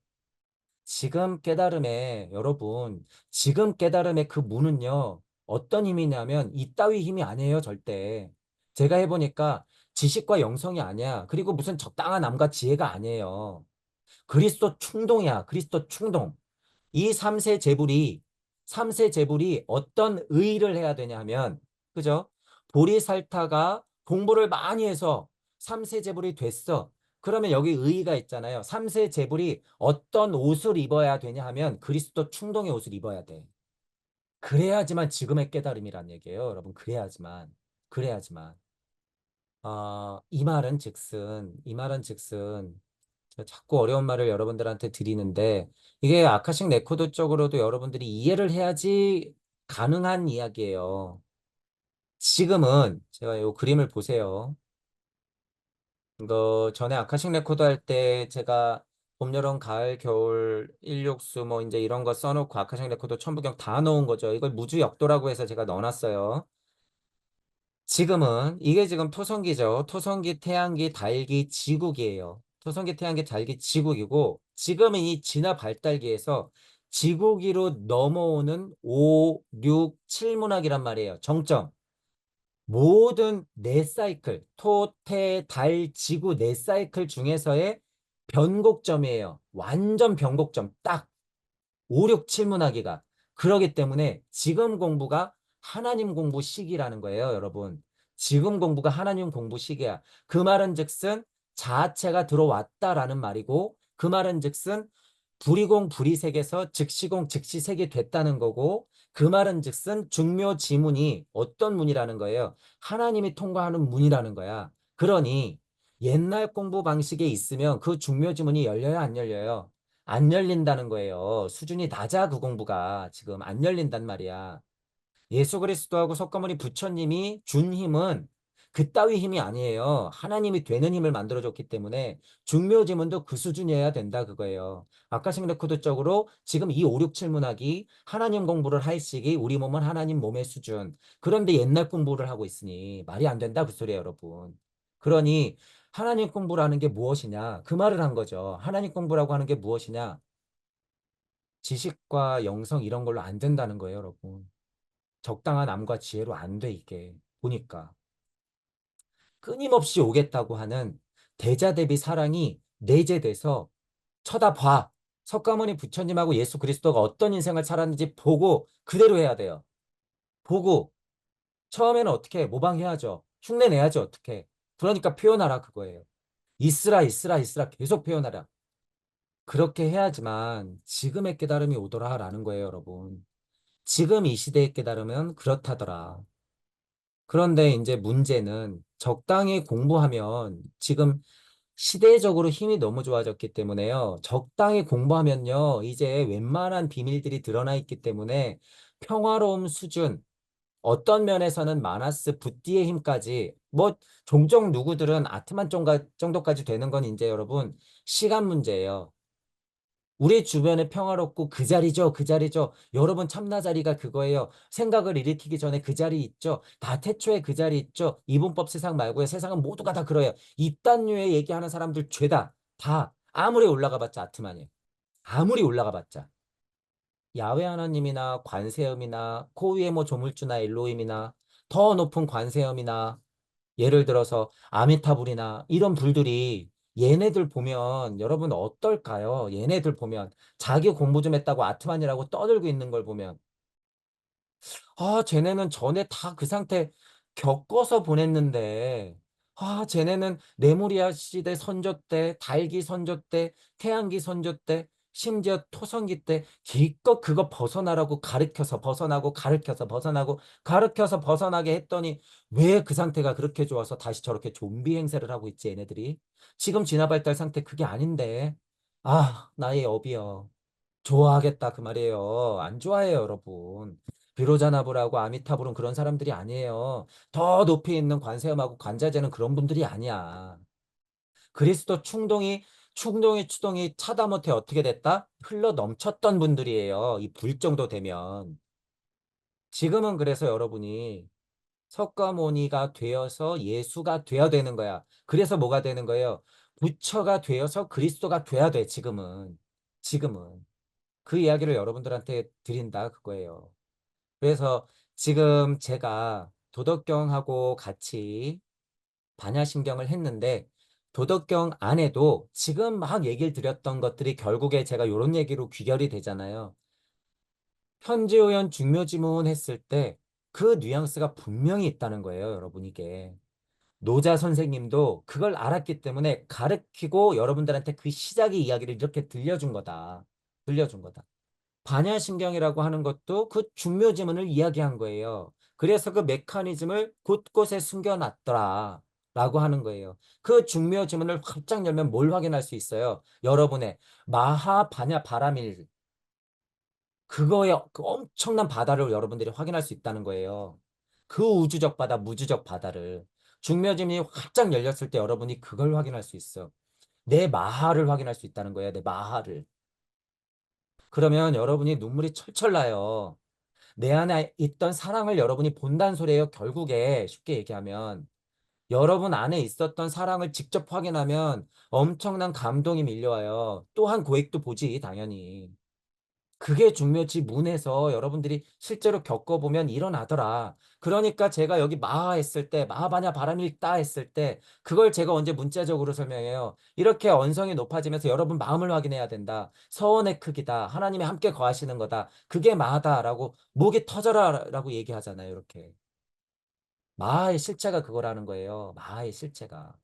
지금 깨달음에 여러분 지금 깨달음의 그 문은요. 어떤 힘이냐면 이따위 힘이 아니에요. 절대. 제가 해보니까 지식과 영성이 아니야. 그리고 무슨 적당한 암과 지혜가 아니에요. 그리스도 충동이야. 그리스도 충동. 이 삼세 제불이 어떤 의의를 해야 되냐 하면, 그죠? 보리살타가 공부를 많이 해서 삼세 제불이 됐어. 그러면 여기 의의가 있잖아요. 삼세 제불이 어떤 옷을 입어야 되냐 하면 그리스도 충동의 옷을 입어야 돼. 그래야지만 지금의 깨달음이란 얘기예요, 여러분. 그래야지만. 이 말은 즉슨, 제가 자꾸 어려운 말을 여러분들한테 드리는데, 이게 아카식 레코드 쪽으로도 여러분들이 이해를 해야지 가능한 이야기예요. 지금은, 제가 이 그림을 보세요. 이거 전에 아카식 레코드 할 때 제가 봄, 여름, 가을, 겨울, 일육수 뭐 이제 이런 거 써놓고 아카식 레코드 천부경 다 넣은 거죠. 이걸 무주역도라고 해서 제가 넣어놨어요. 지금은 이게 지금 토성기죠. 토성기, 태양기, 달기, 지국이에요. 토성기, 태양기, 달기, 지국이고 지금은 이 진화 발달기에서 지국이로 넘어오는 5, 6, 7문학이란 말이에요. 정점. 모든 네 사이클, 토, 태, 달, 지구 네 사이클 중에서의 변곡점이에요. 완전 변곡점. 딱 5, 6, 7문학기가. 그러기 때문에 지금 공부가 하나님 공부 시기라는 거예요, 여러분. 지금 공부가 하나님 공부 시기야. 그 말은 즉슨 자아체가 들어왔다라는 말이고, 그 말은 즉슨 불이공 불이색에서 즉시공 즉시색이 됐다는 거고, 그 말은 즉슨 중묘지문이 어떤 문이라는 거예요. 하나님이 통과하는 문이라는 거야. 그러니 옛날 공부 방식에 있으면 그 중묘지문이 열려요, 안 열려요? 안 열린다는 거예요. 수준이 낮아, 그 공부가. 지금 안 열린단 말이야. 예수 그리스도하고 석가모니 부처님이 준 힘은 그따위 힘이 아니에요. 하나님이 되는 힘을 만들어줬기 때문에 중묘지문도 그 수준이어야 된다, 그거예요. 아카식 레코드 쪽으로 지금 이 5, 6, 7문학이 하나님 공부를 할 시기 우리 몸은 하나님 몸의 수준. 그런데 옛날 공부를 하고 있으니 말이 안 된다, 그 소리예요, 여러분. 그러니 하나님 공부라는 게 무엇이냐? 그 말을 한 거죠. 하나님 공부라고 하는 게 무엇이냐? 지식과 영성 이런 걸로 안 된다는 거예요, 여러분. 적당한 암과 지혜로 안 돼, 이게. 보니까. 끊임없이 오겠다고 하는 대자 대비 사랑이 내재돼서 쳐다봐. 석가모니 부처님하고 예수 그리스도가 어떤 인생을 살았는지 보고 그대로 해야 돼요. 보고 처음에는 어떻게 해? 모방해야죠. 흉내 내야죠. 어떻게. 그러니까 표현하라 그거예요. 있으라 계속 표현하라. 그렇게 해야지만 지금의 깨달음이 오더라라는 거예요, 여러분. 지금 이 시대의 깨달으면 그렇다더라. 그런데 이제 문제는 적당히 공부하면 지금 시대적으로 힘이 너무 좋아졌기 때문에요. 적당히 공부하면요. 이제 웬만한 비밀들이 드러나 있기 때문에 평화로움 수준, 어떤 면에서는 마나스 붓디의 힘까지 뭐 종종 누구들은 아트만 정도까지 되는 건 이제 여러분 시간 문제예요. 우리 주변에 평화롭고 그 자리죠, 그 자리죠. 여러분 참나 자리가 그거예요. 생각을 일으키기 전에 그 자리 있죠. 다 태초에 그 자리 있죠. 이분법 세상 말고요. 세상은 모두가 다 그래요. 이딴 류의 얘기하는 사람들 죄다. 다. 아무리 올라가 봤자 아트만이에요. 아무리 올라가 봤자. 야훼 하나님이나 관세음이나 코위에 뭐 조물주나 엘로힘이나 더 높은 관세음이나 예를 들어서 아미타불이나 이런 불들이 얘네들 보면 여러분 어떨까요? 얘네들 보면 자기 공부 좀 했다고 아트만이라고 떠들고 있는 걸 보면 아, 쟤네는 전에 다 그 상태 겪어서 보냈는데, 아, 쟤네는 레무리아 시대 선조 때, 달기 선조 때, 태양기 선조 때, 심지어 토성기 때 기껏 그거 벗어나라고 가르쳐서 벗어나고 가르쳐서 벗어나고 가르쳐서 벗어나게 했더니 왜 그 상태가 그렇게 좋아서 다시 저렇게 좀비 행세를 하고 있지, 얘네들이? 지금 진화발달 상태 그게 아닌데. 아, 나의 업이여. 좋아하겠다 그 말이에요. 안 좋아해요, 여러분. 비로자나불하고 아미타불은 그런 사람들이 아니에요. 더 높이 있는 관세음하고 관자재는 그런 분들이 아니야. 그리스도 충동이 추동이 차다 못해 어떻게 됐다? 흘러 넘쳤던 분들이에요. 이 불 정도 되면. 지금은 그래서 여러분이 석가모니가 되어서 예수가 되어야 되는 거야. 그래서 뭐가 되는 거예요? 부처가 되어서 그리스도가 돼야 돼, 지금은. 지금은. 그 이야기를 여러분들한테 드린다 그거예요. 그래서 지금 제가 도덕경하고 같이 반야심경을 했는데 도덕경 안에도 지금 막 얘기를 드렸던 것들이 결국에 제가 이런 얘기로 귀결이 되잖아요. 현지오연 중묘지문 했을 때 그 뉘앙스가 분명히 있다는 거예요, 여러분 이게. 노자 선생님도 그걸 알았기 때문에 가르치고 여러분들한테 그 시작의 이야기를 이렇게 들려준 거다. 들려준 거다. 반야심경이라고 하는 것도 그 중묘지문을 이야기한 거예요. 그래서 그 메커니즘을 곳곳에 숨겨놨더라. 라고 하는 거예요. 그 중묘지문을 활짝 열면 뭘 확인할 수 있어요? 여러분의 마하반야 바라밀 그거의 그 엄청난 바다를 여러분들이 확인할 수 있다는 거예요. 그 우주적 바다, 무주적 바다를. 중묘지문이 활짝 열렸을 때 여러분이 그걸 확인할 수 있어. 내 마하를 확인할 수 있다는 거예요. 내 마하를. 그러면 여러분이 눈물이 철철 나요. 내 안에 있던 사랑을 여러분이 본다는 소리예요. 결국에 쉽게 얘기하면 여러분 안에 있었던 사랑을 직접 확인하면 엄청난 감동이 밀려와요. 또한 고액도 보지 당연히. 그게 중묘치 문에서 여러분들이 실제로 겪어보면 일어나더라. 그러니까 제가 여기 마하 했을 때, 마하바냐 바람일다 했을 때, 그걸 제가 언제 문자적으로 설명해요. 이렇게 언성이 높아지면서 여러분 마음을 확인해야 된다. 서원의 크기다. 하나님이 함께 거하시는 거다. 그게 마하다라고, 목이 터져라라고 얘기하잖아요. 이렇게. 마하의 실체가 그거라는 거예요. 마하의 실체가.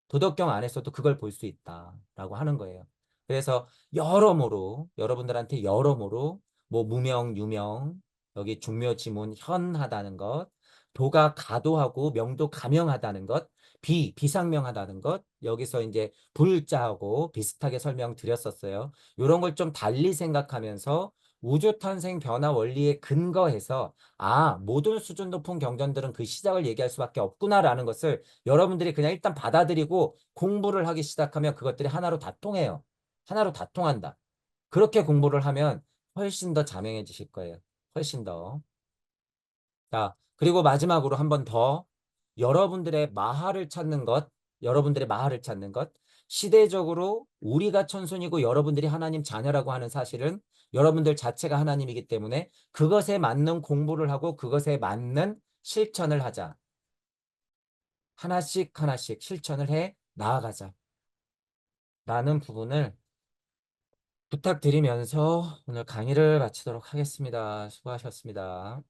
도덕경 안에서도 그걸 볼 수 있다라고 하는 거예요. 그래서 여러모로 여러분들한테 여러모로 뭐 무명, 유명, 여기 중묘, 지문, 현하다는 것, 도가 가도하고 명도 가명하다는 것, 비상명하다는 것, 여기서 이제 불자하고 비슷하게 설명드렸었어요. 이런 걸 좀 달리 생각하면서 우주 탄생 변화 원리에 근거해서 아, 모든 수준 높은 경전들은 그 시작을 얘기할 수밖에 없구나라는 것을 여러분들이 그냥 일단 받아들이고 공부를 하기 시작하면 그것들이 하나로 다 통해요. 하나로 다 통한다. 그렇게 공부를 하면 훨씬 더 자명해지실 거예요. 훨씬 더. 자, 그리고 마지막으로 한 번 더 여러분들의 마하를 찾는 것, 여러분들의 마하를 찾는 것, 시대적으로 우리가 천순이고 여러분들이 하나님 자녀라고 하는 사실은 여러분들 자체가 하나님이기 때문에 그것에 맞는 공부를 하고 그것에 맞는 실천을 하자. 하나씩 하나씩 실천을 해 나아가자. 라는 부분을 부탁드리면서 오늘 강의를 마치도록 하겠습니다. 수고하셨습니다.